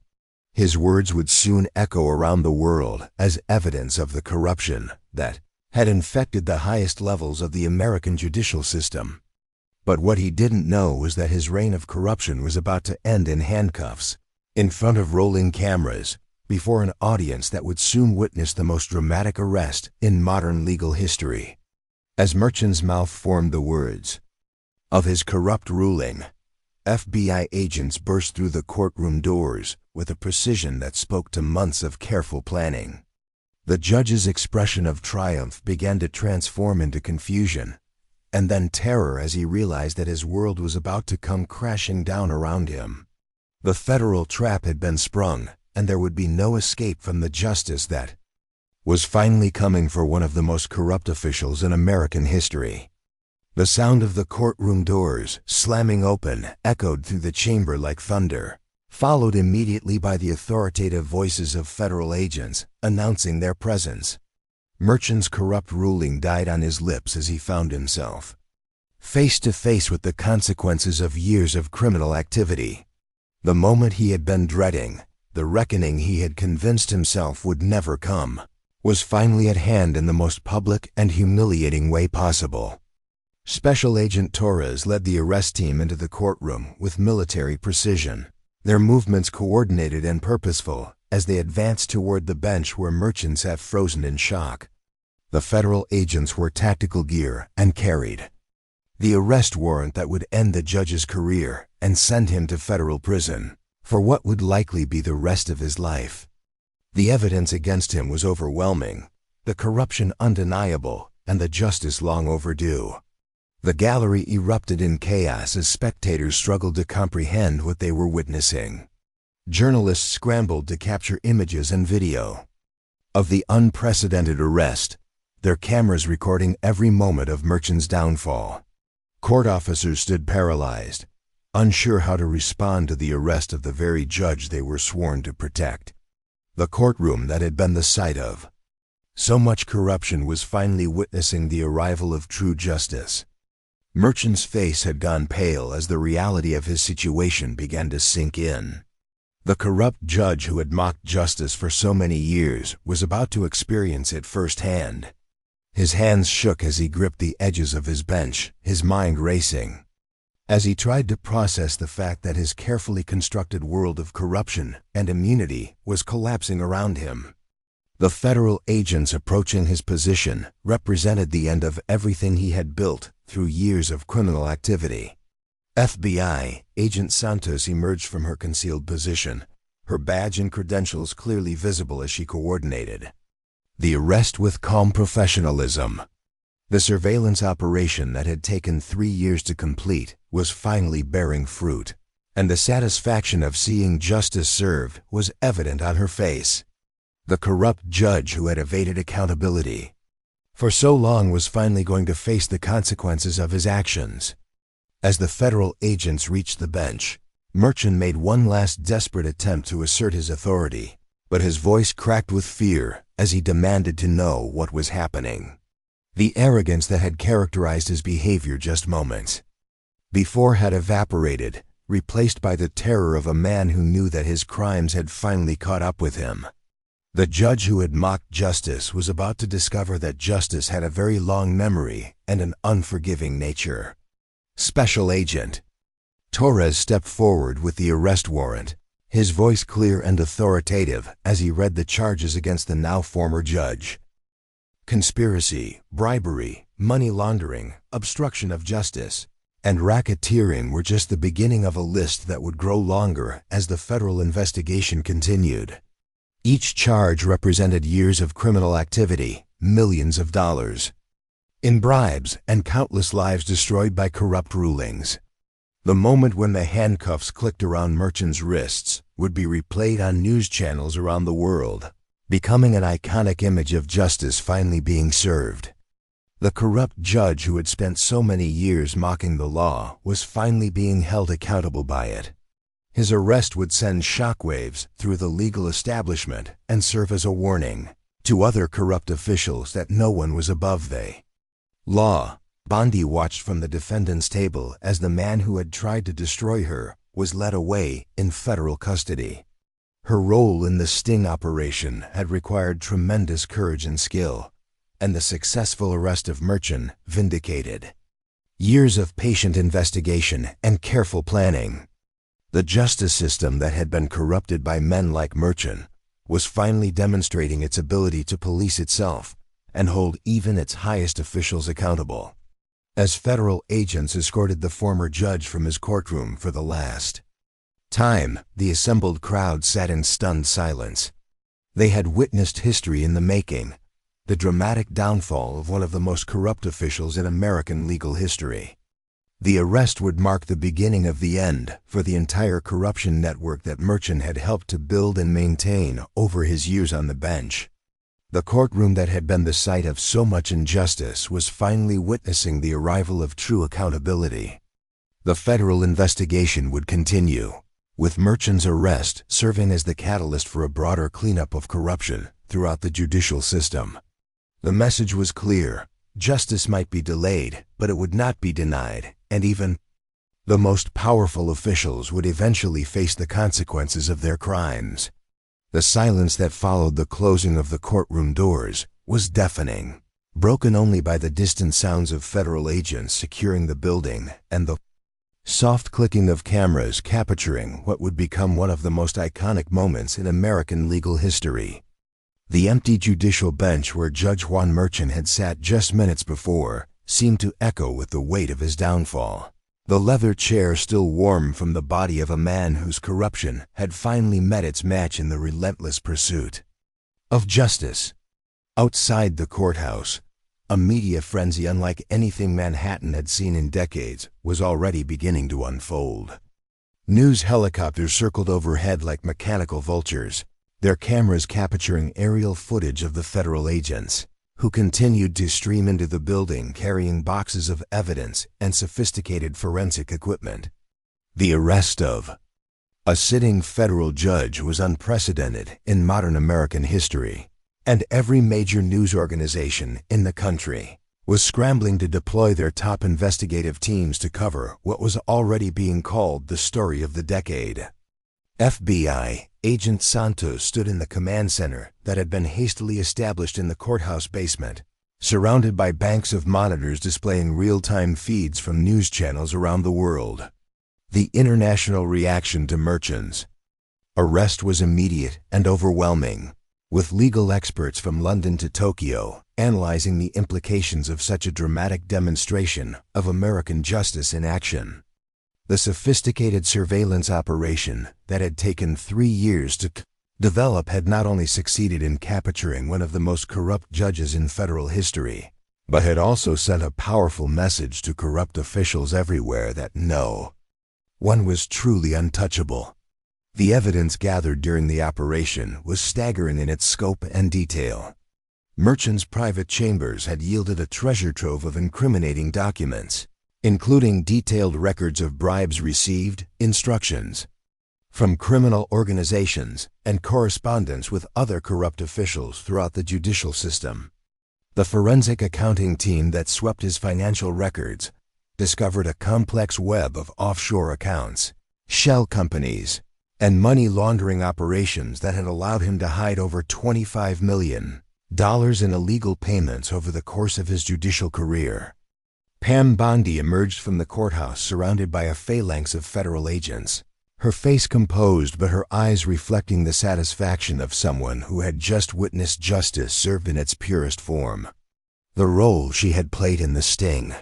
His words would soon echo around the world as evidence of the corruption that had infected the highest levels of the American judicial system. But what he didn't know was that his reign of corruption was about to end in handcuffs, in front of rolling cameras, before an audience that would soon witness the most dramatic arrest in modern legal history. As Merchant's mouth formed the words of his corrupt ruling, FBI agents burst through the courtroom doors with a precision that spoke to months of careful planning. The judge's expression of triumph began to transform into confusion, and then terror as he realized that his world was about to come crashing down around him. The federal trap had been sprung, and there would be no escape from the justice that was finally coming for one of the most corrupt officials in American history. The sound of the courtroom doors slamming open echoed through the chamber like thunder, followed immediately by the authoritative voices of federal agents announcing their presence. Merchant's corrupt ruling died on his lips as he found himself face to face with the consequences of years of criminal activity. The moment he had been dreading, the reckoning he had convinced himself would never come, was finally at hand in the most public and humiliating way possible. Special Agent Torres led the arrest team into the courtroom with military precision, their movements coordinated and purposeful as they advanced toward the bench where Merchant sat frozen in shock. The federal agents wore tactical gear and carried the arrest warrant that would end the judge's career and send him to federal prison for what would likely be the rest of his life. The evidence against him was overwhelming, the corruption undeniable, and the justice long overdue. The gallery erupted in chaos as spectators struggled to comprehend what they were witnessing. Journalists scrambled to capture images and video of the unprecedented arrest, their cameras recording every moment of Merchant's downfall. Court officers stood paralyzed, unsure how to respond to the arrest of the very judge they were sworn to protect. The courtroom that had been the site of so much corruption was finally witnessing the arrival of true justice. Merchant's face had gone pale as the reality of his situation began to sink in. The corrupt judge who had mocked justice for so many years was about to experience it firsthand. His hands shook as he gripped the edges of his bench, his mind racing, as he tried to process the fact that his carefully constructed world of corruption and immunity was collapsing around him. The federal agents approaching his position represented the end of everything he had built through years of criminal activity. FBI Agent Santos emerged from her concealed position, her badge and credentials clearly visible as she coordinated the arrest with calm professionalism. The surveillance operation that had taken 3 years to complete was finally bearing fruit, and the satisfaction of seeing justice served was evident on her face. The corrupt judge who had evaded accountability for so long was finally going to face the consequences of his actions. As the federal agents reached the bench, Merchant made one last desperate attempt to assert his authority, but his voice cracked with fear as he demanded to know what was happening. The arrogance that had characterized his behavior just moments before had evaporated, replaced by the terror of a man who knew that his crimes had finally caught up with him. The judge who had mocked justice was about to discover that justice had a very long memory and an unforgiving nature. Special Agent Torres stepped forward with the arrest warrant, his voice clear and authoritative as he read the charges against the now former judge. Conspiracy, bribery, money laundering, obstruction of justice, and racketeering were just the beginning of a list that would grow longer as the federal investigation continued. Each charge represented years of criminal activity, millions of dollars in bribes, and countless lives destroyed by corrupt rulings. The moment when the handcuffs clicked around Merchant's wrists would be replayed on news channels around the world, becoming an iconic image of justice finally being served. The corrupt judge who had spent so many years mocking the law was finally being held accountable by it. His arrest would send shockwaves through the legal establishment and serve as a warning to other corrupt officials that no one was above the law. Bondi watched from the defendant's table as the man who had tried to destroy her was led away in federal custody. Her role in the sting operation had required tremendous courage and skill, and the successful arrest of Merchant vindicated years of patient investigation and careful planning. The justice system that had been corrupted by men like Merchant was finally demonstrating its ability to police itself and hold even its highest officials accountable. As federal agents escorted the former judge from his courtroom for the last time, the assembled crowd sat in stunned silence. They had witnessed history in the making, the dramatic downfall of one of the most corrupt officials in American legal history. The arrest would mark the beginning of the end for the entire corruption network that Merchant had helped to build and maintain over his years on the bench. The courtroom that had been the site of so much injustice was finally witnessing the arrival of true accountability. The federal investigation would continue, with Merchant's arrest serving as the catalyst for a broader cleanup of corruption throughout the judicial system. The message was clear: justice might be delayed, but it would not be denied, and even the most powerful officials would eventually face the consequences of their crimes. The silence that followed the closing of the courtroom doors was deafening, broken only by the distant sounds of federal agents securing the building and the Soft clicking of cameras capturing what would become one of the most iconic moments in American legal history. The empty judicial bench where Judge Juan Merchan had sat just minutes before seemed to echo with the weight of his downfall. The leather chair still warm from the body of a man whose corruption had finally met its match in the relentless pursuit of justice. Outside the courthouse, a media frenzy unlike anything Manhattan had seen in decades was already beginning to unfold. News helicopters circled overhead like mechanical vultures, their cameras capturing aerial footage of the federal agents, who continued to stream into the building carrying boxes of evidence and sophisticated forensic equipment. The arrest of a sitting federal judge was unprecedented in modern American history, and every major news organization in the country was scrambling to deploy their top investigative teams to cover what was already being called the story of the decade. FBI Agent Santos stood in the command center that had been hastily established in the courthouse basement, surrounded by banks of monitors displaying real-time feeds from news channels around the world. The international reaction to Merchan's arrest was immediate and overwhelming, with legal experts from London to Tokyo analyzing the implications of such a dramatic demonstration of American justice in action. The sophisticated surveillance operation that had taken 3 years to develop had not only succeeded in capturing one of the most corrupt judges in federal history, but had also sent a powerful message to corrupt officials everywhere that no one was truly untouchable. The evidence gathered during the operation was staggering in its scope and detail. Merchan's private chambers had yielded a treasure trove of incriminating documents, including detailed records of bribes received, instructions from criminal organizations, and correspondence with other corrupt officials throughout the judicial system. The forensic accounting team that swept his financial records discovered a complex web of offshore accounts, shell companies, and money laundering operations that had allowed him to hide over $25 million in illegal payments over the course of his judicial career. Pam Bondi emerged from the courthouse surrounded by a phalanx of federal agents, her face composed but her eyes reflecting the satisfaction of someone who had just witnessed justice served in its purest form. The role she had played in the sting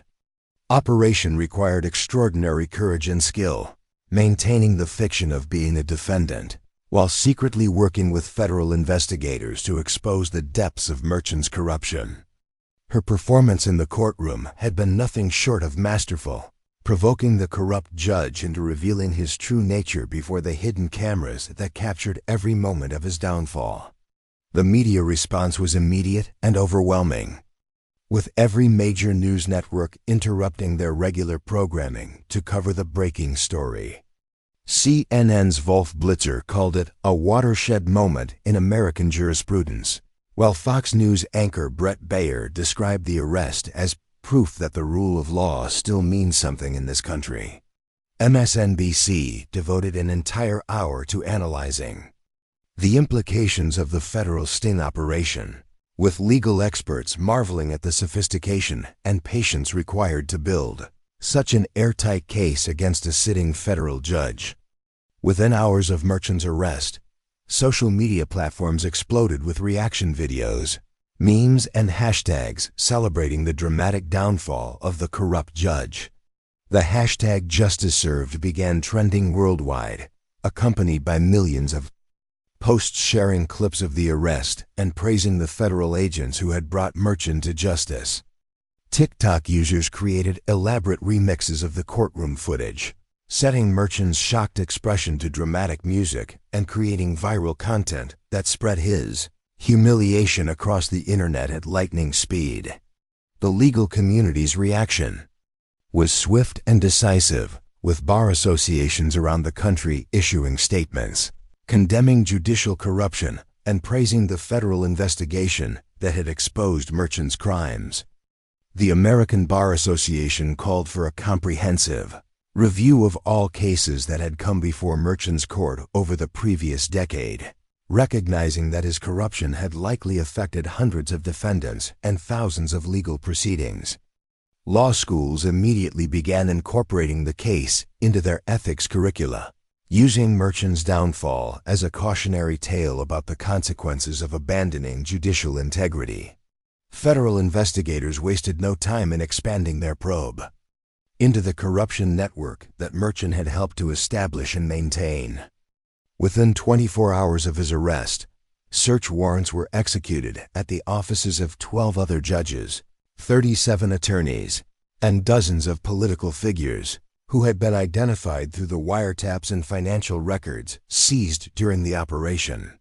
operation required extraordinary courage and skill, maintaining the fiction of being a defendant, while secretly working with federal investigators to expose the depths of Merchan's corruption. Her performance in the courtroom had been nothing short of masterful, provoking the corrupt judge into revealing his true nature before the hidden cameras that captured every moment of his downfall. The media response was immediate and overwhelming, with every major news network interrupting their regular programming to cover the breaking story. CNN's Wolf Blitzer called it a watershed moment in American jurisprudence, while Fox News anchor Brett Baer described the arrest as proof that the rule of law still means something in this country. MSNBC devoted an entire hour to analyzing the implications of the federal sting operation, with legal experts marveling at the sophistication and patience required to build such an airtight case against a sitting federal judge. Within hours of Merchan's arrest, social media platforms exploded with reaction videos, memes, and hashtags celebrating the dramatic downfall of the corrupt judge. The hashtag #JusticeServed began trending worldwide, accompanied by millions of posts sharing clips of the arrest and praising the federal agents who had brought Merchan to justice. TikTok users created elaborate remixes of the courtroom footage, setting Merchan's shocked expression to dramatic music and creating viral content that spread his humiliation across the internet at lightning speed. The legal community's reaction was swift and decisive, with bar associations around the country issuing statements condemning judicial corruption and praising the federal investigation that had exposed Merchan's crimes. The American Bar Association called for a comprehensive review of all cases that had come before Merchan's court over the previous decade, recognizing that his corruption had likely affected hundreds of defendants and thousands of legal proceedings. Law schools immediately began incorporating the case into their ethics curricula, using Merchant's downfall as a cautionary tale about the consequences of abandoning judicial integrity. Federal investigators wasted no time in expanding their probe into the corruption network that Merchant had helped to establish and maintain. Within 24 hours of his arrest, search warrants were executed at the offices of 12 other judges, 37 attorneys, and dozens of political figures who had been identified through the wiretaps and financial records seized during the operation.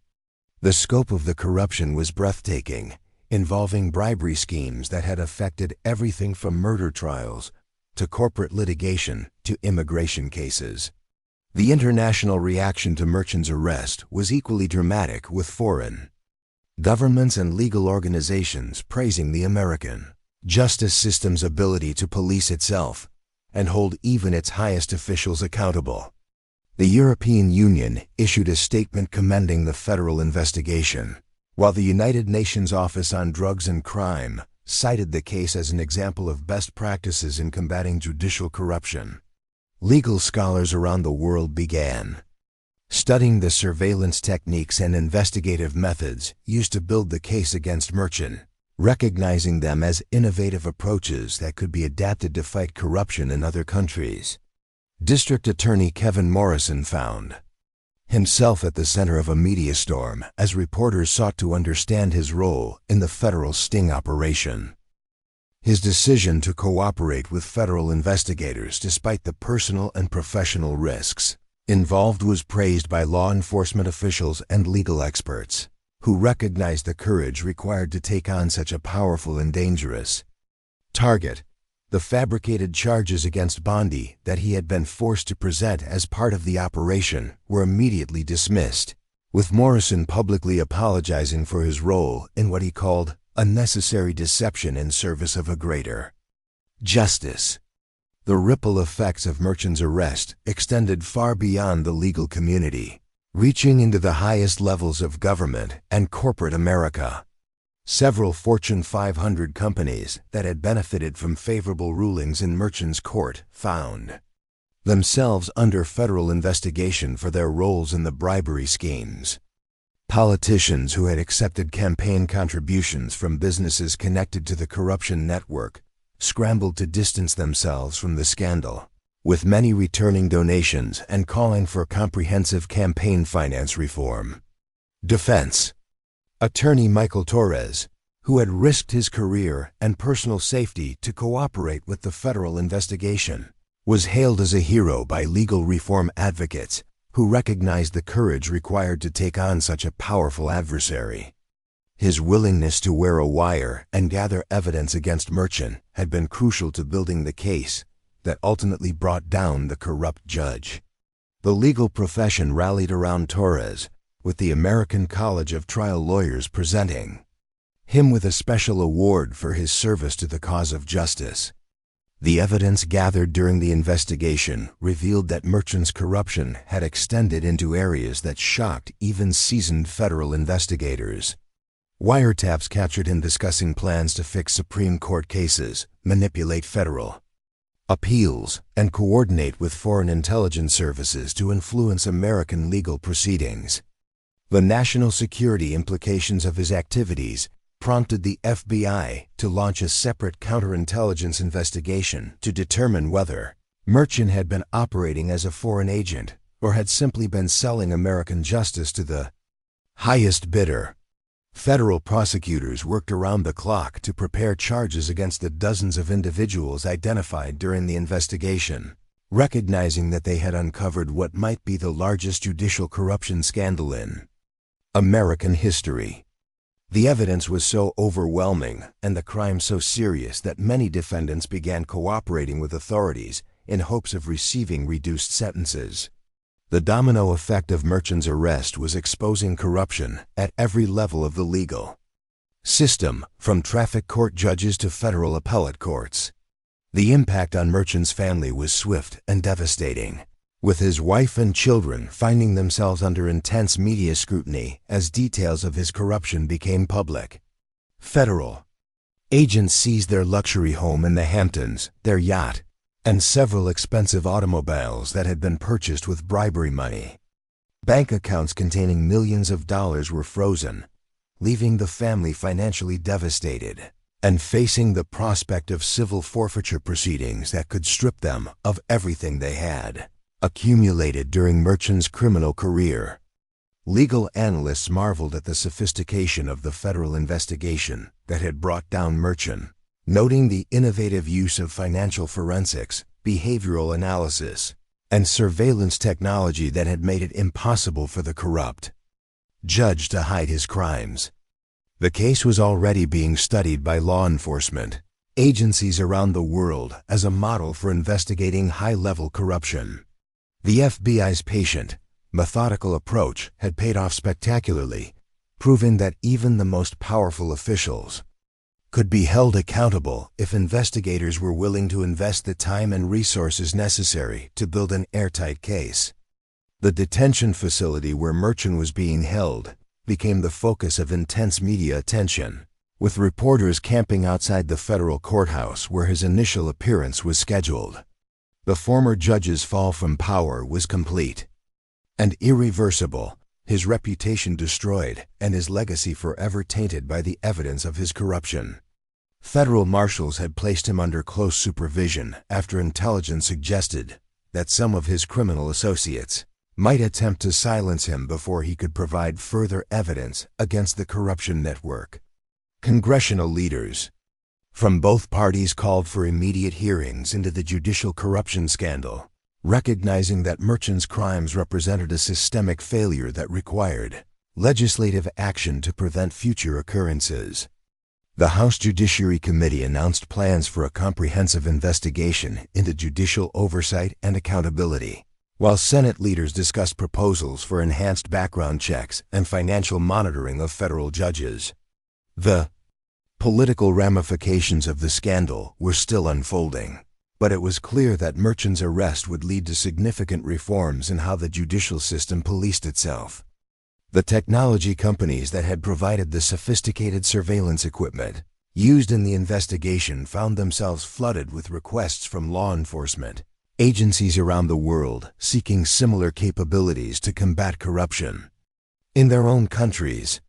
The scope of the corruption was breathtaking, involving bribery schemes that had affected everything from murder trials to corporate litigation to immigration cases. The international reaction to Merchant's arrest was equally dramatic, with foreign governments and legal organizations praising the American justice system's ability to police itself and hold even its highest officials accountable. The European Union issued a statement commending the federal investigation, while the United Nations Office on Drugs and Crime cited the case as an example of best practices in combating judicial corruption. Legal scholars around the world began studying the surveillance techniques and investigative methods used to build the case against Merchant, recognizing them as innovative approaches that could be adapted to fight corruption in other countries. District Attorney Kevin Morrison found himself at the center of a media storm as reporters sought to understand his role in the federal sting operation. His decision to cooperate with federal investigators despite the personal and professional risks involved was praised by law enforcement officials and legal experts, who recognized the courage required to take on such a powerful and dangerous target. The fabricated charges against Bondi that he had been forced to present as part of the operation were immediately dismissed, with Morrison publicly apologizing for his role in what he called unnecessary deception in service of a greater justice. The ripple effects of Merchant's arrest extended far beyond the legal community, reaching into the highest levels of government and corporate America. Several Fortune 500 companies that had benefited from favorable rulings in Merchant's court found themselves under federal investigation for their roles in the bribery schemes. Politicians who had accepted campaign contributions from businesses connected to the corruption network scrambled to distance themselves from the scandal, with many returning donations and calling for comprehensive campaign finance reform. Defense attorney Michael Torres, who had risked his career and personal safety to cooperate with the federal investigation, was hailed as a hero by legal reform advocates who recognized the courage required to take on such a powerful adversary. His willingness to wear a wire and gather evidence against Merchant had been crucial to building the case that ultimately brought down the corrupt judge. The legal profession rallied around Torres, with the American College of Trial Lawyers presenting him with a special award for his service to the cause of justice. The evidence gathered during the investigation revealed that Merchant's corruption had extended into areas that shocked even seasoned federal investigators. Wiretaps captured him discussing plans to fix Supreme Court cases, manipulate federal appeals, and coordinate with foreign intelligence services to influence American legal proceedings. The national security implications of his activities prompted the FBI to launch a separate counterintelligence investigation to determine whether Merchant had been operating as a foreign agent or had simply been selling American justice to the highest bidder. Federal prosecutors worked around the clock to prepare charges against the dozens of individuals identified during the investigation, recognizing that they had uncovered what might be the largest judicial corruption scandal in American history. The evidence was so overwhelming and the crime so serious that many defendants began cooperating with authorities in hopes of receiving reduced sentences. The domino effect of Merchant's arrest was exposing corruption at every level of the legal system, from traffic court judges to federal appellate courts. The impact on Merchant's family was swift and devastating, with his wife and children finding themselves under intense media scrutiny as details of his corruption became public. Federal Agents seized their luxury home in the Hamptons, their yacht, and several expensive automobiles that had been purchased with bribery money. Bank accounts containing millions of dollars were frozen, leaving the family financially devastated and facing the prospect of civil forfeiture proceedings that could strip them of everything they had accumulated during Merchant's criminal career. Legal analysts marveled at the sophistication of the federal investigation that had brought down Merchant, noting the innovative use of financial forensics, behavioral analysis, and surveillance technology that had made it impossible for the corrupt judge to hide his crimes. The case was already being studied by law enforcement agencies around the world as a model for investigating high-level corruption. The FBI's patient, methodical approach had paid off spectacularly, proving that even the most powerful officials could be held accountable if investigators were willing to invest the time and resources necessary to build an airtight case. The detention facility where Merchant was being held became the focus of intense media attention, with reporters camping outside the federal courthouse where his initial appearance was scheduled. The former judge's fall from power was complete and irreversible, his reputation destroyed and his legacy forever tainted by the evidence of his corruption. Federal marshals had placed him under close supervision after intelligence suggested that some of his criminal associates might attempt to silence him before he could provide further evidence against the corruption network. Congressional leaders from both parties called for immediate hearings into the judicial corruption scandal, recognizing that Merchant's crimes represented a systemic failure that required legislative action to prevent future occurrences. The House Judiciary Committee announced plans for a comprehensive investigation into judicial oversight and accountability, while Senate leaders discussed proposals for enhanced background checks and financial monitoring of federal judges. The political ramifications of the scandal were still unfolding, but it was clear that Merchant's arrest would lead to significant reforms in how the judicial system policed itself. The technology companies that had provided the sophisticated surveillance equipment used in the investigation found themselves flooded with requests from law enforcement agencies around the world seeking similar capabilities to combat corruption. In their own countries,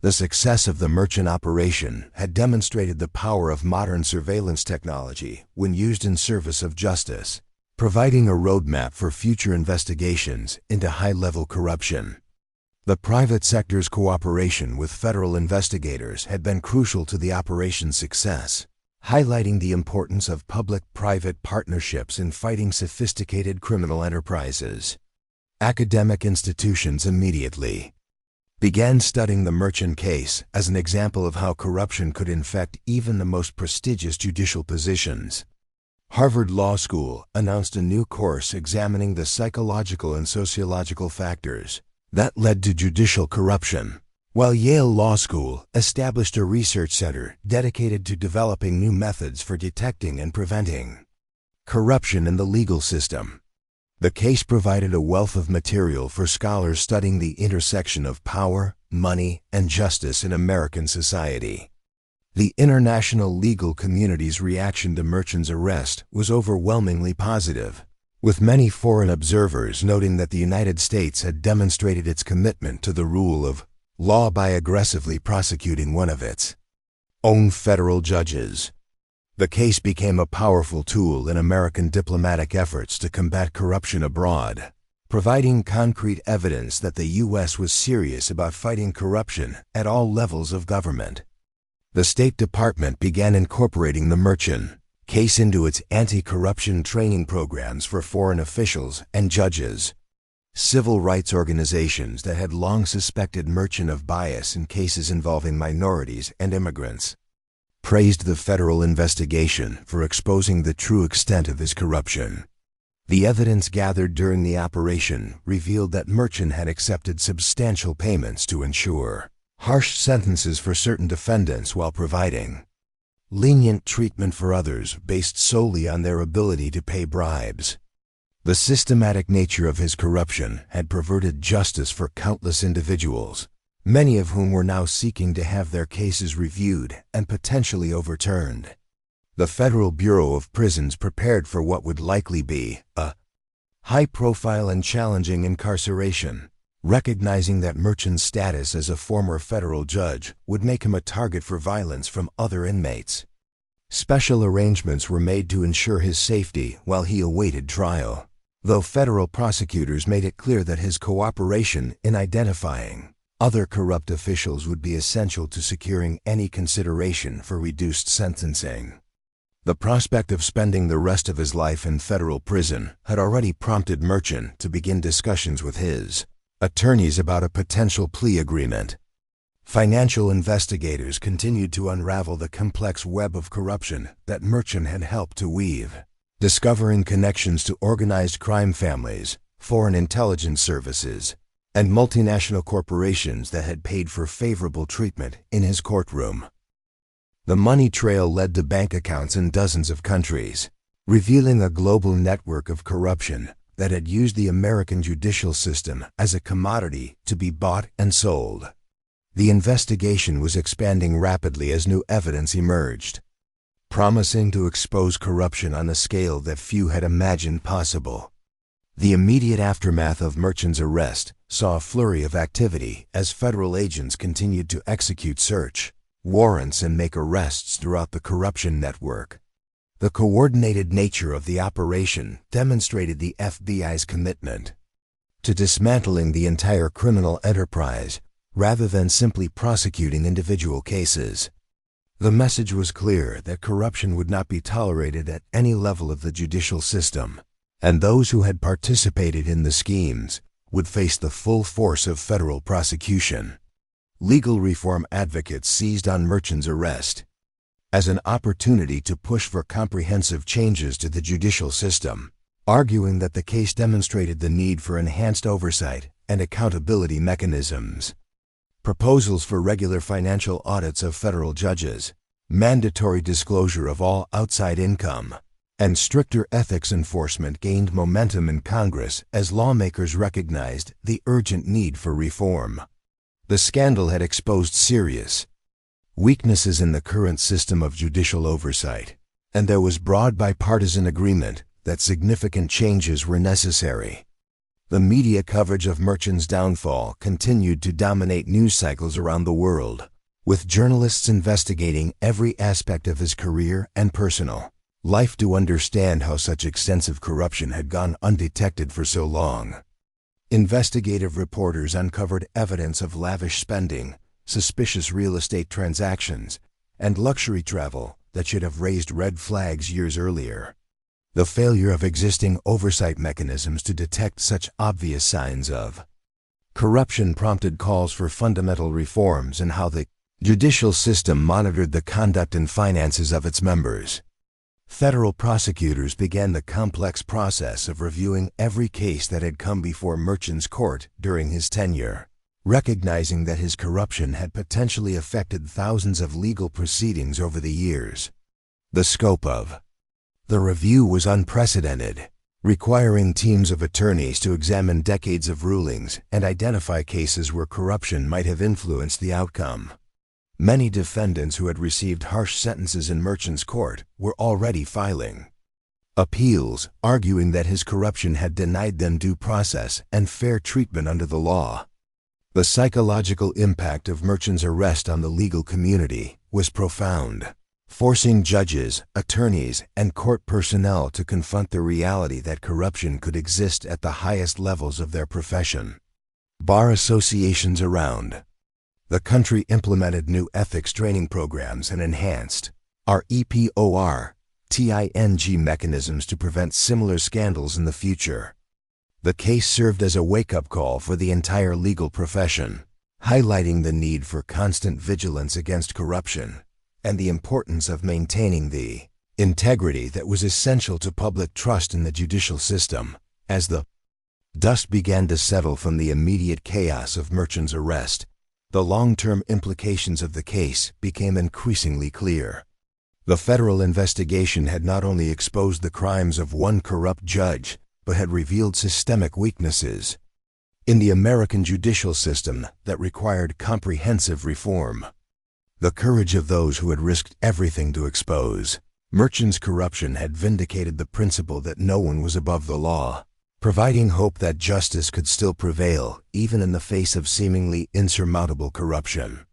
the success of the Merchant operation had demonstrated the power of modern surveillance technology when used in service of justice, providing a roadmap for future investigations into high-level corruption. The private sector's cooperation with federal investigators had been crucial to the operation's success, highlighting the importance of public-private partnerships in fighting sophisticated criminal enterprises. Academic institutions immediately began studying the Merchant case as an example of how corruption could infect even the most prestigious judicial positions. Harvard Law School announced a new course examining the psychological and sociological factors that led to judicial corruption, while Yale Law School established a research center dedicated to developing new methods for detecting and preventing corruption in the legal system. The case provided a wealth of material for scholars studying the intersection of power, money, and justice in American society. The international legal community's reaction to Merchant's arrest was overwhelmingly positive, with many foreign observers noting that the United States had demonstrated its commitment to the rule of law by aggressively prosecuting one of its own federal judges. The case became a powerful tool in American diplomatic efforts to combat corruption abroad, providing concrete evidence that the U.S. was serious about fighting corruption at all levels of government. The State Department began incorporating the Merchant case into its anti-corruption training programs for foreign officials and judges. Civil rights organizations that had long suspected Merchant of bias in cases involving minorities and immigrants praised the federal investigation for exposing the true extent of his corruption. The evidence gathered during the operation revealed that Merchant had accepted substantial payments to ensure harsh sentences for certain defendants while providing lenient treatment for others based solely on their ability to pay bribes. The systematic nature of his corruption had perverted justice for countless individuals, many of whom were now seeking to have their cases reviewed and potentially overturned. The Federal Bureau of Prisons prepared for what would likely be a high-profile and challenging incarceration, recognizing that Merchant's status as a former federal judge would make him a target for violence from other inmates. Special arrangements were made to ensure his safety while he awaited trial, though federal prosecutors made it clear that his cooperation in identifying other corrupt officials would be essential to securing any consideration for reduced sentencing. The prospect of spending the rest of his life in federal prison had already prompted Merchant to begin discussions with his attorneys about a potential plea agreement. Financial investigators continued to unravel the complex web of corruption that Merchant had helped to weave, discovering connections to organized crime families, foreign intelligence services, and multinational corporations that had paid for favorable treatment in his courtroom. The money trail led to bank accounts in dozens of countries, revealing a global network of corruption that had used the American judicial system as a commodity to be bought and sold. The investigation was expanding rapidly as new evidence emerged, promising to expose corruption on a scale that few had imagined possible. The immediate aftermath of Merchant's arrest saw a flurry of activity as federal agents continued to execute search warrants and make arrests throughout the corruption network. The coordinated nature of the operation demonstrated the FBI's commitment to dismantling the entire criminal enterprise rather than simply prosecuting individual cases. The message was clear that corruption would not be tolerated at any level of the judicial system, and those who had participated in the schemes would face the full force of federal prosecution. Legal reform advocates seized on Merchant's arrest as an opportunity to push for comprehensive changes to the judicial system, arguing that the case demonstrated the need for enhanced oversight and accountability mechanisms. Proposals for regular financial audits of federal judges, mandatory disclosure of all outside income, and stricter ethics enforcement gained momentum in Congress as lawmakers recognized the urgent need for reform. The scandal had exposed serious weaknesses in the current system of judicial oversight, and there was broad bipartisan agreement that significant changes were necessary. The media coverage of Merchant's downfall continued to dominate news cycles around the world, with journalists investigating every aspect of his career and personal life to understand how such extensive corruption had gone undetected for so long. Investigative reporters uncovered evidence of lavish spending, suspicious real estate transactions, and luxury travel that should have raised red flags years earlier. The failure of existing oversight mechanisms to detect such obvious signs of corruption prompted calls for fundamental reforms in how the judicial system monitored the conduct and finances of its members. Federal prosecutors began the complex process of reviewing every case that had come before Merchant's court during his tenure, recognizing that his corruption had potentially affected thousands of legal proceedings over the years. The scope of the review was unprecedented, requiring teams of attorneys to examine decades of rulings and identify cases where corruption might have influenced the outcome. Many defendants who had received harsh sentences in Merchant's court were already filing appeals, arguing that his corruption had denied them due process and fair treatment under the law. The psychological impact of Merchant's arrest on the legal community was profound, forcing judges, attorneys, and court personnel to confront the reality that corruption could exist at the highest levels of their profession. Bar associations around the country implemented new ethics training programs and enhanced REPOR/TING mechanisms to prevent similar scandals in the future. The case served as a wake-up call for the entire legal profession, highlighting the need for constant vigilance against corruption and the importance of maintaining the integrity that was essential to public trust in the judicial system. As the dust began to settle from the immediate chaos of Merchant's arrest, the long-term implications of the case became increasingly clear. The federal investigation had not only exposed the crimes of one corrupt judge, but had revealed systemic weaknesses. in the American judicial system that required comprehensive reform. The courage of those who had risked everything to expose Merchant's corruption had vindicated the principle that no one was above the law, providing hope that justice could still prevail even in the face of seemingly insurmountable corruption.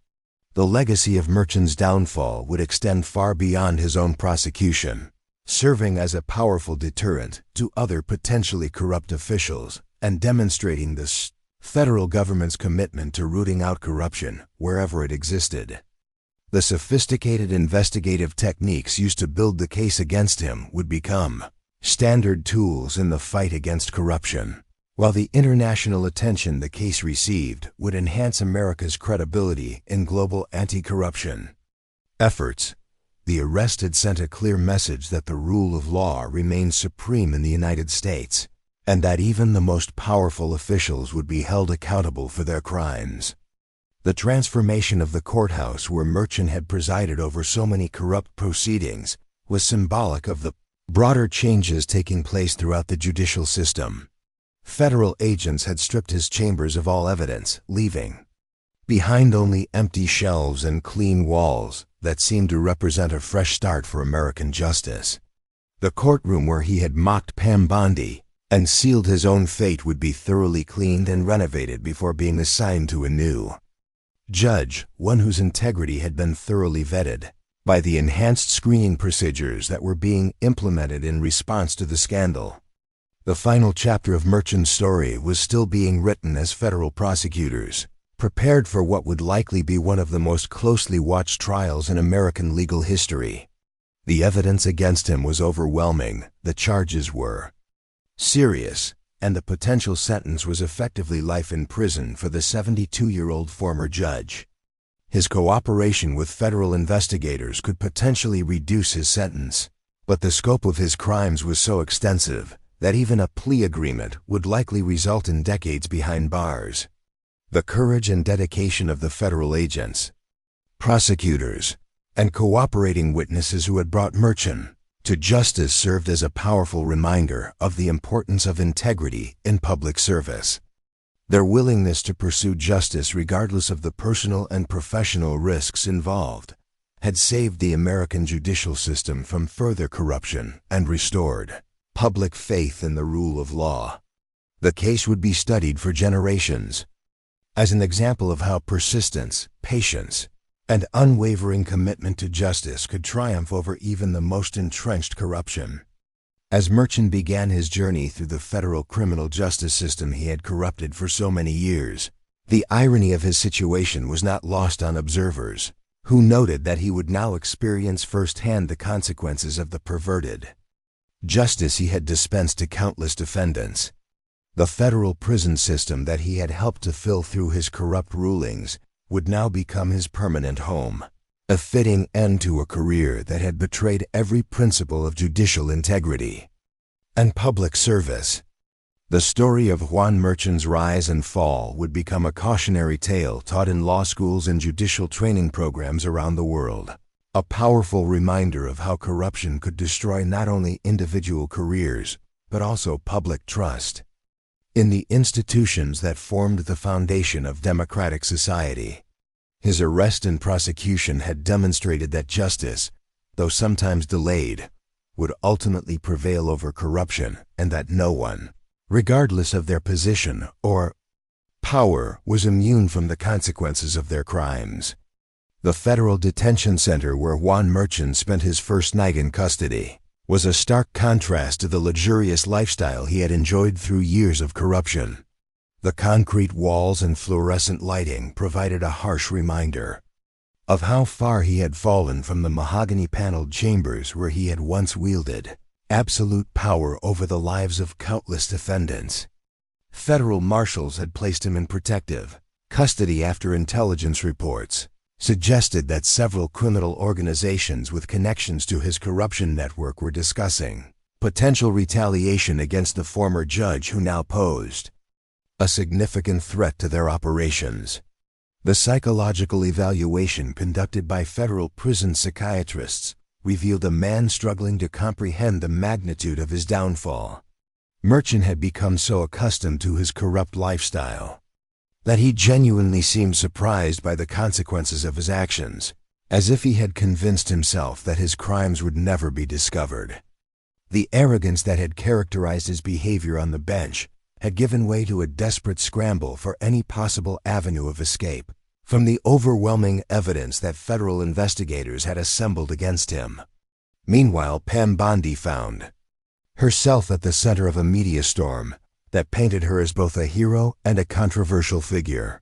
The legacy of Merchant's downfall would extend far beyond his own prosecution, serving as a powerful deterrent to other potentially corrupt officials and demonstrating the federal government's commitment to rooting out corruption wherever it existed. The sophisticated investigative techniques used to build the case against him would become standard tools in the fight against corruption, while the international attention the case received would enhance America's credibility in global anti-corruption efforts. The arrest had sent a clear message that the rule of law remained supreme in the United States, and that even the most powerful officials would be held accountable for their crimes. The transformation of the courthouse where Merchant had presided over so many corrupt proceedings was symbolic of the broader changes taking place throughout the judicial system. Federal agents had stripped his chambers of all evidence, leaving behind only empty shelves and clean walls that seemed to represent a fresh start for American justice. The courtroom where he had mocked Pam Bondi and sealed his own fate would be thoroughly cleaned and renovated before being assigned to a new judge, one whose integrity had been thoroughly vetted by the enhanced screening procedures that were being implemented in response to the scandal. The final chapter of Merchant's story was still being written as federal prosecutors prepared for what would likely be one of the most closely watched trials in American legal history. The evidence against him was overwhelming, the charges were serious, and the potential sentence was effectively life in prison for the 72-year-old former judge. His cooperation with federal investigators could potentially reduce his sentence, but the scope of his crimes was so extensive that even a plea agreement would likely result in decades behind bars. The courage and dedication of the federal agents, prosecutors, and cooperating witnesses who had brought Merchant to justice served as a powerful reminder of the importance of integrity in public service. Their willingness to pursue justice regardless of the personal and professional risks involved had saved the American judicial system from further corruption and restored public faith in the rule of law. The case would be studied for generations as an example of how persistence, patience, and unwavering commitment to justice could triumph over even the most entrenched corruption. As Merchant began his journey through the federal criminal justice system he had corrupted for so many years, the irony of his situation was not lost on observers, who noted that he would now experience firsthand the consequences of the perverted justice he had dispensed to countless defendants. The federal prison system that he had helped to fill through his corrupt rulings would now become his permanent home, a fitting end to a career that had betrayed every principle of judicial integrity and public service. The story of Juan Merchant's rise and fall would become a cautionary tale taught in law schools and judicial training programs around the world, a powerful reminder of how corruption could destroy not only individual careers, but also public trust in the institutions that formed the foundation of democratic society. His arrest and prosecution had demonstrated that justice, though sometimes delayed, would ultimately prevail over corruption, and that no one, regardless of their position or power, was immune from the consequences of their crimes. The federal detention center where Juan Merchant spent his first night in custody was a stark contrast to the luxurious lifestyle he had enjoyed through years of corruption. The concrete walls and fluorescent lighting provided a harsh reminder of how far he had fallen from the mahogany-paneled chambers where he had once wielded absolute power over the lives of countless defendants. Federal marshals had placed him in protective custody after intelligence reports suggested that several criminal organizations with connections to his corruption network were discussing potential retaliation against the former judge who now posed a significant threat to their operations. The psychological evaluation conducted by federal prison psychiatrists revealed a man struggling to comprehend the magnitude of his downfall. Merchant had become so accustomed to his corrupt lifestyle that he genuinely seemed surprised by the consequences of his actions, as if he had convinced himself that his crimes would never be discovered. The arrogance that had characterized his behavior on the bench had given way to a desperate scramble for any possible avenue of escape from the overwhelming evidence that federal investigators had assembled against him. Meanwhile, Pam Bondi found herself at the center of a media storm that painted her as both a hero and a controversial figure.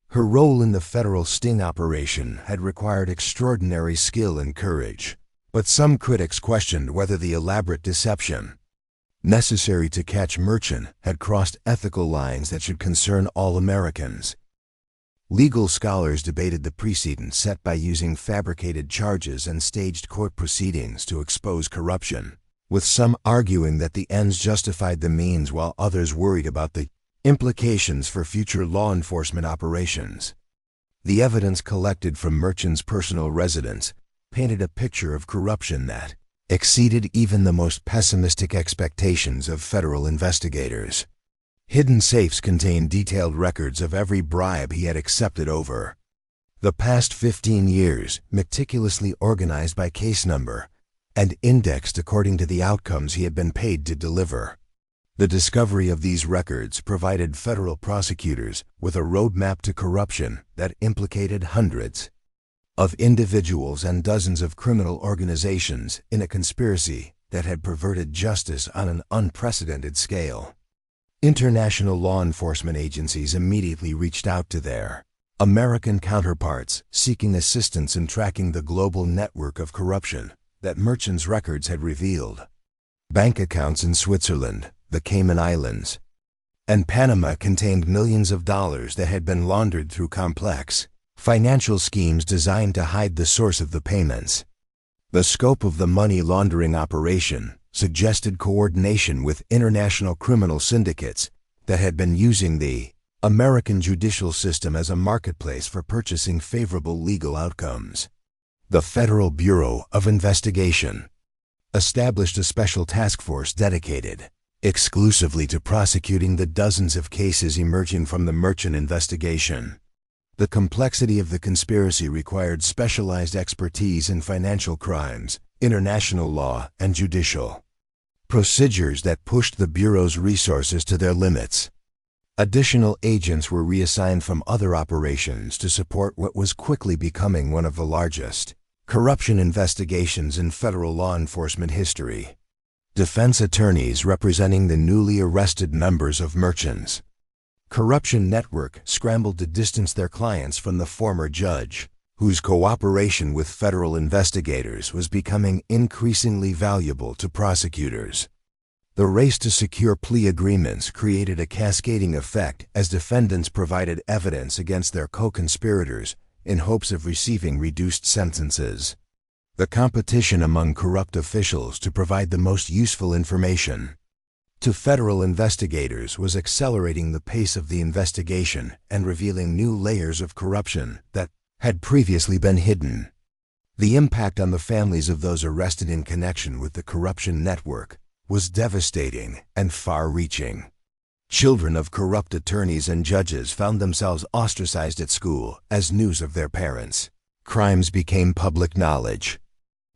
Her role in the federal sting operation had required extraordinary skill and courage, but some critics questioned whether the elaborate deception necessary to catch Merchant had crossed ethical lines that should concern all Americans. Legal scholars debated the precedent set by using fabricated charges and staged court proceedings to expose corruption, with some arguing that the ends justified the means while others worried about the implications for future law enforcement operations. The evidence collected from Merchant's personal residence painted a picture of corruption that exceeded even the most pessimistic expectations of federal investigators. Hidden safes contained detailed records of every bribe he had accepted over the past 15 years, meticulously organized by case number and indexed according to the outcomes he had been paid to deliver. The discovery of these records provided federal prosecutors with a roadmap to corruption that implicated hundreds of individuals and dozens of criminal organizations in a conspiracy that had perverted justice on an unprecedented scale. International law enforcement agencies immediately reached out to their American counterparts, seeking assistance in tracking the global network of corruption that Merchant's records had revealed. Bank accounts in Switzerland, the Cayman Islands, and Panama contained millions of dollars that had been laundered through complex financial schemes designed to hide the source of the payments. The scope of the money laundering operation suggested coordination with international criminal syndicates that had been using the American judicial system as a marketplace for purchasing favorable legal outcomes. The Federal Bureau of Investigation established a special task force dedicated exclusively to prosecuting the dozens of cases emerging from the Merchant investigation. The complexity of the conspiracy required specialized expertise in financial crimes, international law, and judicial procedures that pushed the Bureau's resources to their limits. Additional agents were reassigned from other operations to support what was quickly becoming one of the largest corruption investigations in federal law enforcement history. Defense attorneys representing the newly arrested members of Merchant's corruption network scrambled to distance their clients from the former judge, whose cooperation with federal investigators was becoming increasingly valuable to prosecutors. The race to secure plea agreements created a cascading effect as defendants provided evidence against their co-conspirators in hopes of receiving reduced sentences. The competition among corrupt officials to provide the most useful information to federal investigators was accelerating the pace of the investigation and revealing new layers of corruption that had previously been hidden. The impact on the families of those arrested in connection with the corruption network was devastating and far-reaching. Children of corrupt attorneys and judges found themselves ostracized at school as news of their parents' crimes became public knowledge.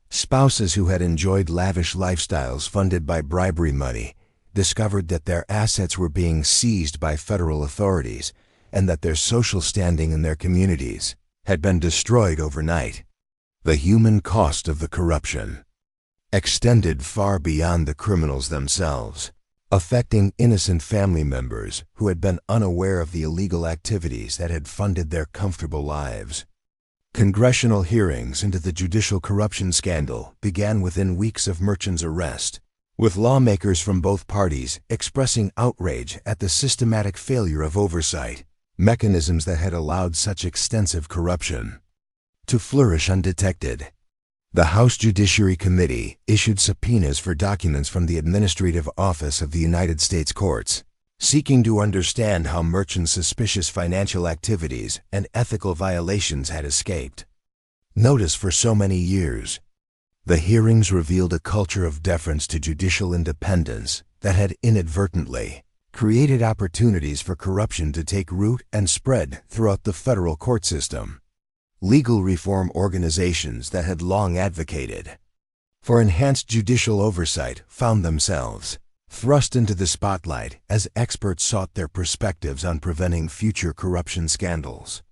Spouses who had enjoyed lavish lifestyles funded by bribery money discovered that their assets were being seized by federal authorities and that their social standing in their communities had been destroyed overnight. The human cost of the corruption extended far beyond the criminals themselves, affecting innocent family members who had been unaware of the illegal activities that had funded their comfortable lives. Congressional hearings into the judicial corruption scandal began within weeks of Merchant's arrest, with lawmakers from both parties expressing outrage at the systematic failure of oversight mechanisms that had allowed such extensive corruption to flourish undetected. The House Judiciary Committee issued subpoenas for documents from the Administrative Office of the United States Courts, seeking to understand how Merchant's suspicious financial activities and ethical violations had escaped notice for so many years. The hearings revealed a culture of deference to judicial independence that had inadvertently created opportunities for corruption to take root and spread throughout the federal court system. Legal reform organizations that had long advocated for enhanced judicial oversight found themselves thrust into the spotlight as experts sought their perspectives on preventing future corruption scandals.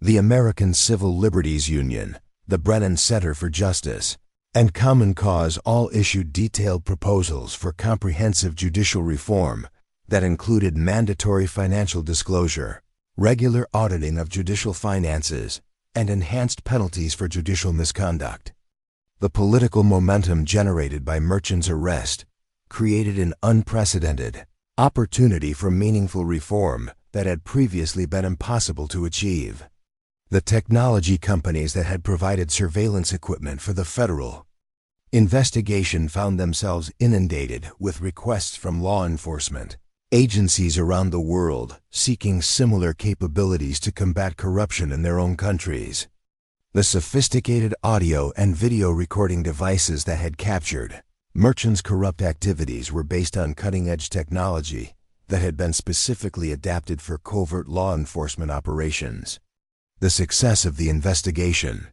The American Civil Liberties Union, the Brennan Center for Justice, and Common Cause all issued detailed proposals for comprehensive judicial reform that included mandatory financial disclosure, regular auditing of judicial finances, and enhanced penalties for judicial misconduct. The political momentum generated by Merchan's arrest created an unprecedented opportunity for meaningful reform that had previously been impossible to achieve. The technology companies that had provided surveillance equipment for the federal investigation found themselves inundated with requests from law enforcement agencies around the world seeking similar capabilities to combat corruption in their own countries. The sophisticated audio and video recording devices that had captured Merchan's corrupt activities were based on cutting-edge technology that had been specifically adapted for covert law enforcement operations. The success of the investigation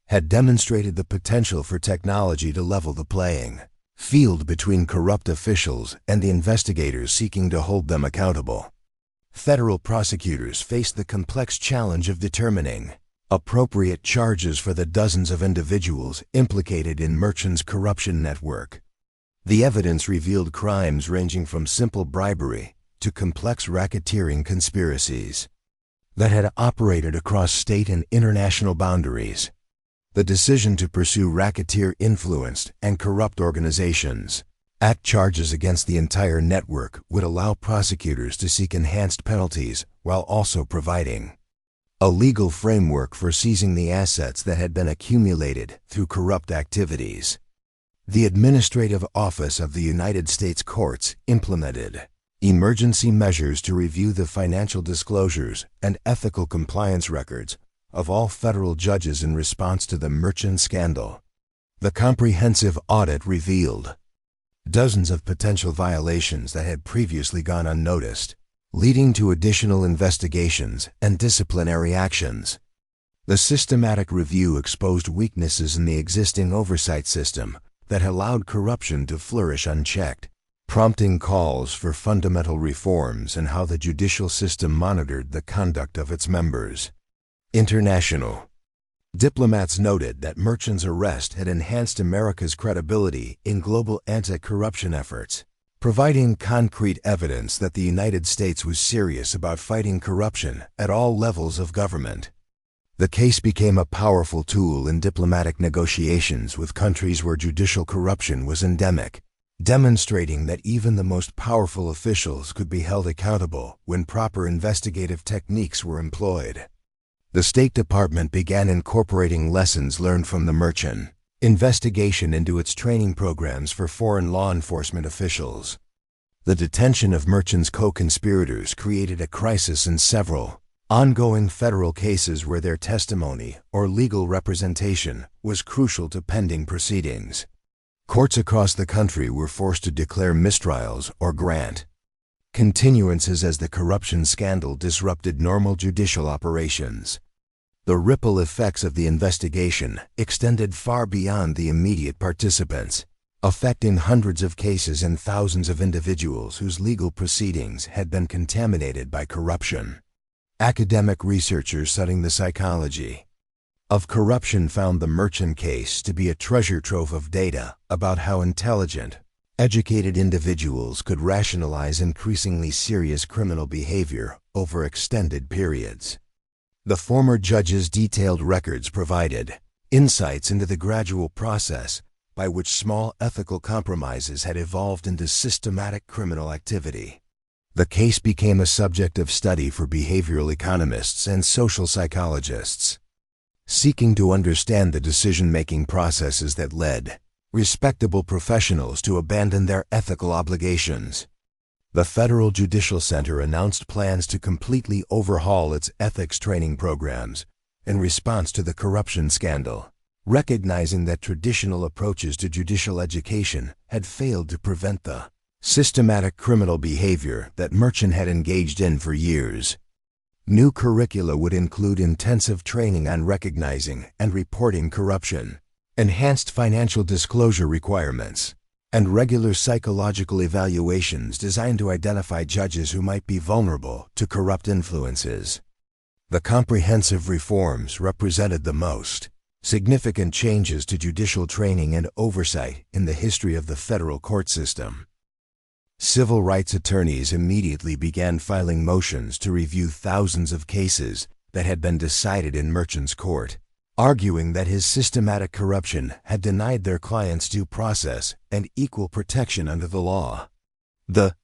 had demonstrated the potential for technology to level the playing field between corrupt officials and the investigators seeking to hold them accountable. Federal prosecutors faced the complex challenge of determining appropriate charges for the dozens of individuals implicated in Merchan's corruption network. The evidence revealed crimes ranging from simple bribery to complex racketeering conspiracies that had operated across state and international boundaries. The decision to pursue racketeer-influenced and corrupt organizations at charges against the entire network would allow prosecutors to seek enhanced penalties while also providing a legal framework for seizing the assets that had been accumulated through corrupt activities. The Administrative Office of the United States Courts implemented emergency measures to review the financial disclosures and ethical compliance records of all federal judges in response to the Merchan scandal. The comprehensive audit revealed dozens of potential violations that had previously gone unnoticed, leading to additional investigations and disciplinary actions. The systematic review exposed weaknesses in the existing oversight system that allowed corruption to flourish unchecked, prompting calls for fundamental reforms in how the judicial system monitored the conduct of its members. International diplomats noted that Merchan's arrest had enhanced America's credibility in global anti-corruption efforts, providing concrete evidence that the United States was serious about fighting corruption at all levels of government. The case became a powerful tool in diplomatic negotiations with countries where judicial corruption was endemic, demonstrating that even the most powerful officials could be held accountable when proper investigative techniques were employed. The State Department began incorporating lessons learned from the Merchan investigation into its training programs for foreign law enforcement officials. The detention of Merchan's co-conspirators created a crisis in several ongoing federal cases where their testimony or legal representation was crucial to pending proceedings. Courts across the country were forced to declare mistrials or grant continuances as the corruption scandal disrupted normal judicial operations. The ripple effects of the investigation extended far beyond the immediate participants, affecting hundreds of cases and thousands of individuals whose legal proceedings had been contaminated by corruption. Academic researchers studying the psychology of corruption found the Merchan case to be a treasure trove of data about how intelligent, educated individuals could rationalize increasingly serious criminal behavior over extended periods. The former judge's detailed records provided insights into the gradual process by which small ethical compromises had evolved into systematic criminal activity. The case became a subject of study for behavioral economists and social psychologists, seeking to understand the decision-making processes that led respectable professionals to abandon their ethical obligations. The Federal Judicial Center announced plans to completely overhaul its ethics training programs in response to the corruption scandal, recognizing that traditional approaches to judicial education had failed to prevent the systematic criminal behavior that Merchant had engaged in for years. New curricula would include intensive training on recognizing and reporting corruption, enhanced financial disclosure requirements, and regular psychological evaluations designed to identify judges who might be vulnerable to corrupt influences. The comprehensive reforms represented the most significant changes to judicial training and oversight in the history of the federal court system. Civil rights attorneys immediately began filing motions to review thousands of cases that had been decided in Merchant's court, arguing that his systematic corruption had denied their clients due process and equal protection under the law. The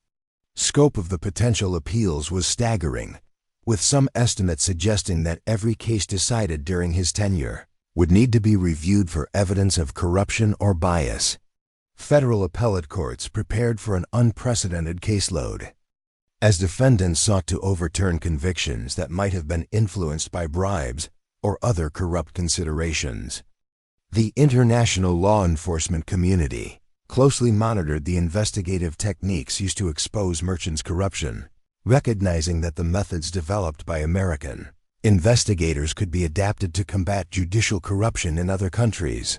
scope of the potential appeals was staggering, with some estimates suggesting that every case decided during his tenure would need to be reviewed for evidence of corruption or bias. Federal appellate courts prepared for an unprecedented caseload, as defendants sought to overturn convictions that might have been influenced by bribes or other corrupt considerations. The international law enforcement community closely monitored the investigative techniques used to expose Merchant's corruption, recognizing that the methods developed by American investigators could be adapted to combat judicial corruption in other countries.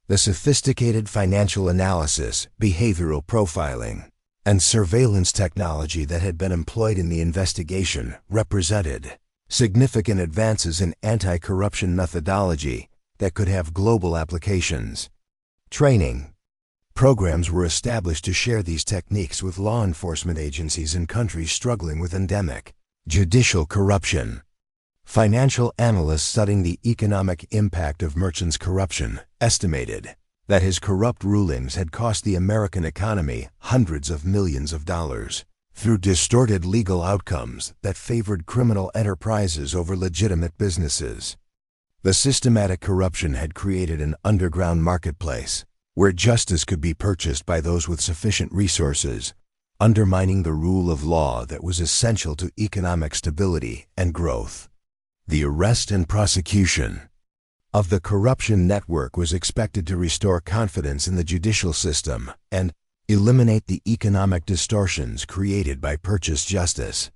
The sophisticated financial analysis, behavioral profiling, and surveillance technology that had been employed in the investigation represented significant advances in anti-corruption methodology that could have global applications. Training programs were established to share these techniques with law enforcement agencies in countries struggling with endemic judicial corruption. Financial analysts studying the economic impact of Merchant's corruption estimated that his corrupt rulings had cost the American economy hundreds of millions of dollars through distorted legal outcomes that favored criminal enterprises over legitimate businesses. The systematic corruption had created an underground marketplace where justice could be purchased by those with sufficient resources, undermining the rule of law that was essential to economic stability and growth. The arrest and prosecution of the corruption network was expected to restore confidence in the judicial system and eliminate the economic distortions created by purchased justice.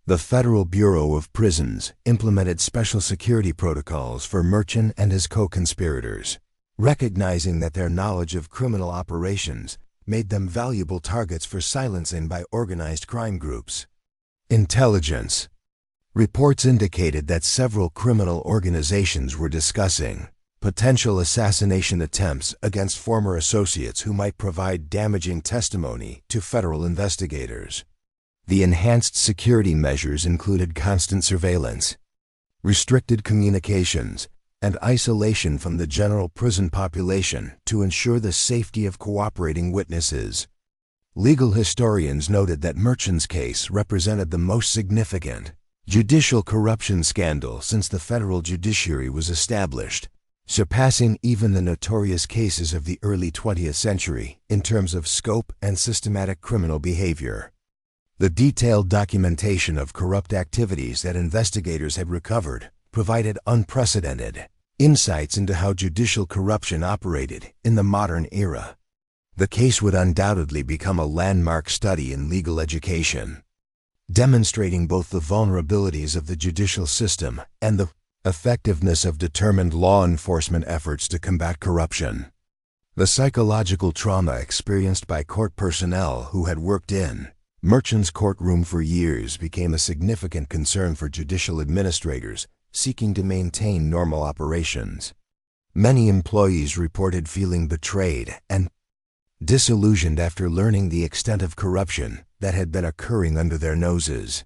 The Federal Bureau of Prisons implemented special security protocols for Merchant and his co-conspirators, recognizing that their knowledge of criminal operations made them valuable targets for silencing by organized crime groups. Intelligence reports indicated that several criminal organizations were discussing potential assassination attempts against former associates who might provide damaging testimony to federal investigators. The enhanced security measures included constant surveillance, restricted communications, and isolation from the general prison population to ensure the safety of cooperating witnesses. Legal historians noted that Merchant's case represented the most significant judicial corruption scandal since the federal judiciary was established, surpassing even the notorious cases of the early 20th century in terms of scope and systematic criminal behavior. The detailed documentation of corrupt activities that investigators had recovered provided unprecedented insights into how judicial corruption operated in the modern era. The case would undoubtedly become a landmark study in legal education, demonstrating both the vulnerabilities of the judicial system and the effectiveness of determined law enforcement efforts to combat corruption. The psychological trauma experienced by court personnel who had worked in Merchant's courtroom for years became a significant concern for judicial administrators seeking to maintain normal operations. Many employees reported feeling betrayed and disillusioned after learning the extent of corruption that had been occurring under their noses.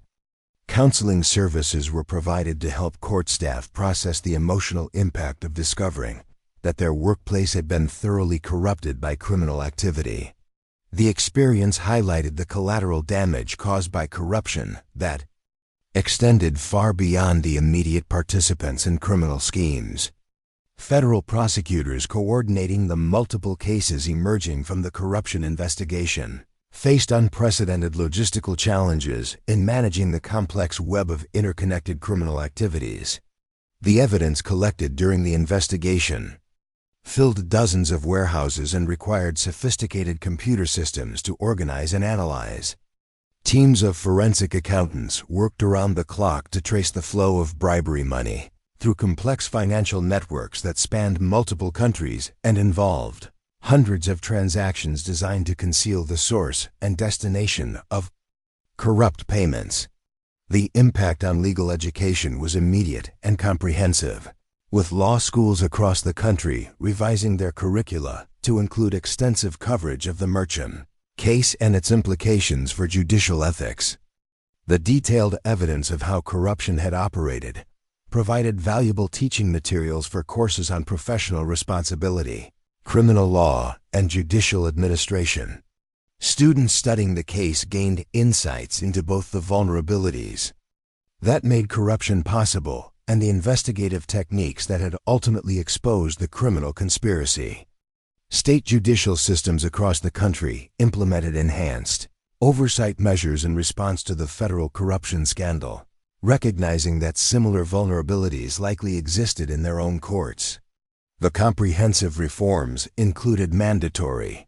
Counseling services were provided to help court staff process the emotional impact of discovering that their workplace had been thoroughly corrupted by criminal activity. The experience highlighted the collateral damage caused by corruption that extended far beyond the immediate participants in criminal schemes. Federal prosecutors coordinating the multiple cases emerging from the corruption investigation faced unprecedented logistical challenges in managing the complex web of interconnected criminal activities. The evidence collected during the investigation filled dozens of warehouses and required sophisticated computer systems to organize and analyze. Teams of forensic accountants worked around the clock to trace the flow of bribery money through complex financial networks that spanned multiple countries and involved hundreds of transactions designed to conceal the source and destination of corrupt payments. The impact on legal education was immediate and comprehensive, with law schools across the country revising their curricula to include extensive coverage of the Merchant case and its implications for judicial ethics. The detailed evidence of how corruption had operated provided valuable teaching materials for courses on professional responsibility, criminal law, and judicial administration. Students studying the case gained insights into both the vulnerabilities that made corruption possible and the investigative techniques that had ultimately exposed the criminal conspiracy. State judicial systems across the country implemented enhanced oversight measures in response to the federal corruption scandal, recognizing that similar vulnerabilities likely existed in their own courts. The comprehensive reforms included mandatory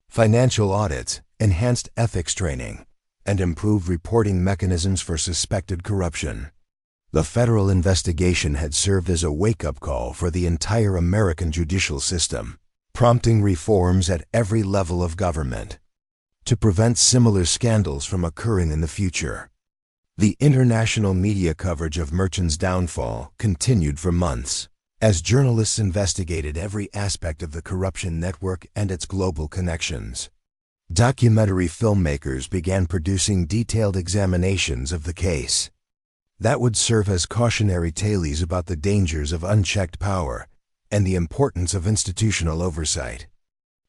financial audits, enhanced ethics training, and improved reporting mechanisms for suspected corruption. The federal investigation had served as a wake-up call for the entire American judicial system, prompting reforms at every level of government to prevent similar scandals from occurring in the future. The international media coverage of Merchant's downfall continued for months, as journalists investigated every aspect of the corruption network and its global connections. Documentary filmmakers began producing detailed examinations of the case that would serve as cautionary tales about the dangers of unchecked power and the importance of institutional oversight.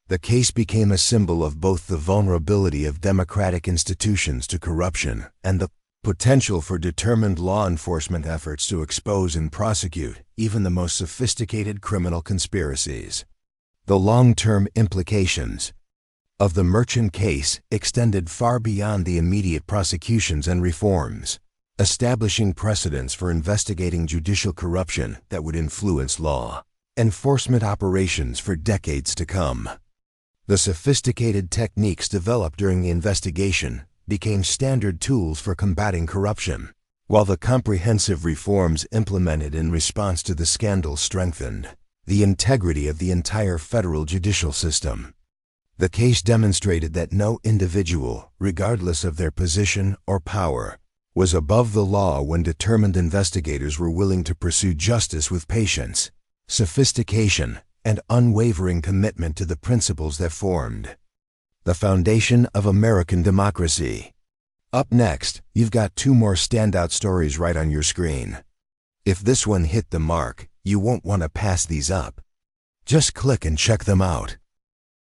The case became a symbol of both the vulnerability of democratic institutions to corruption and the potential for determined law enforcement efforts to expose and prosecute even the most sophisticated criminal conspiracies. The long-term implications of the Merchant case extended far beyond the immediate prosecutions and reforms, establishing precedents for investigating judicial corruption that would influence law enforcement operations for decades to come. The sophisticated techniques developed during the investigation became standard tools for combating corruption, while the comprehensive reforms implemented in response to the scandal strengthened the integrity of the entire federal judicial system. The case demonstrated that no individual, regardless of their position or power, was above the law when determined investigators were willing to pursue justice with patience, sophistication, and unwavering commitment to the principles that formed the foundation of American democracy. Up next, you've got two more standout stories right on your screen. If this one hit the mark, you won't want to pass these up. Just click and check them out.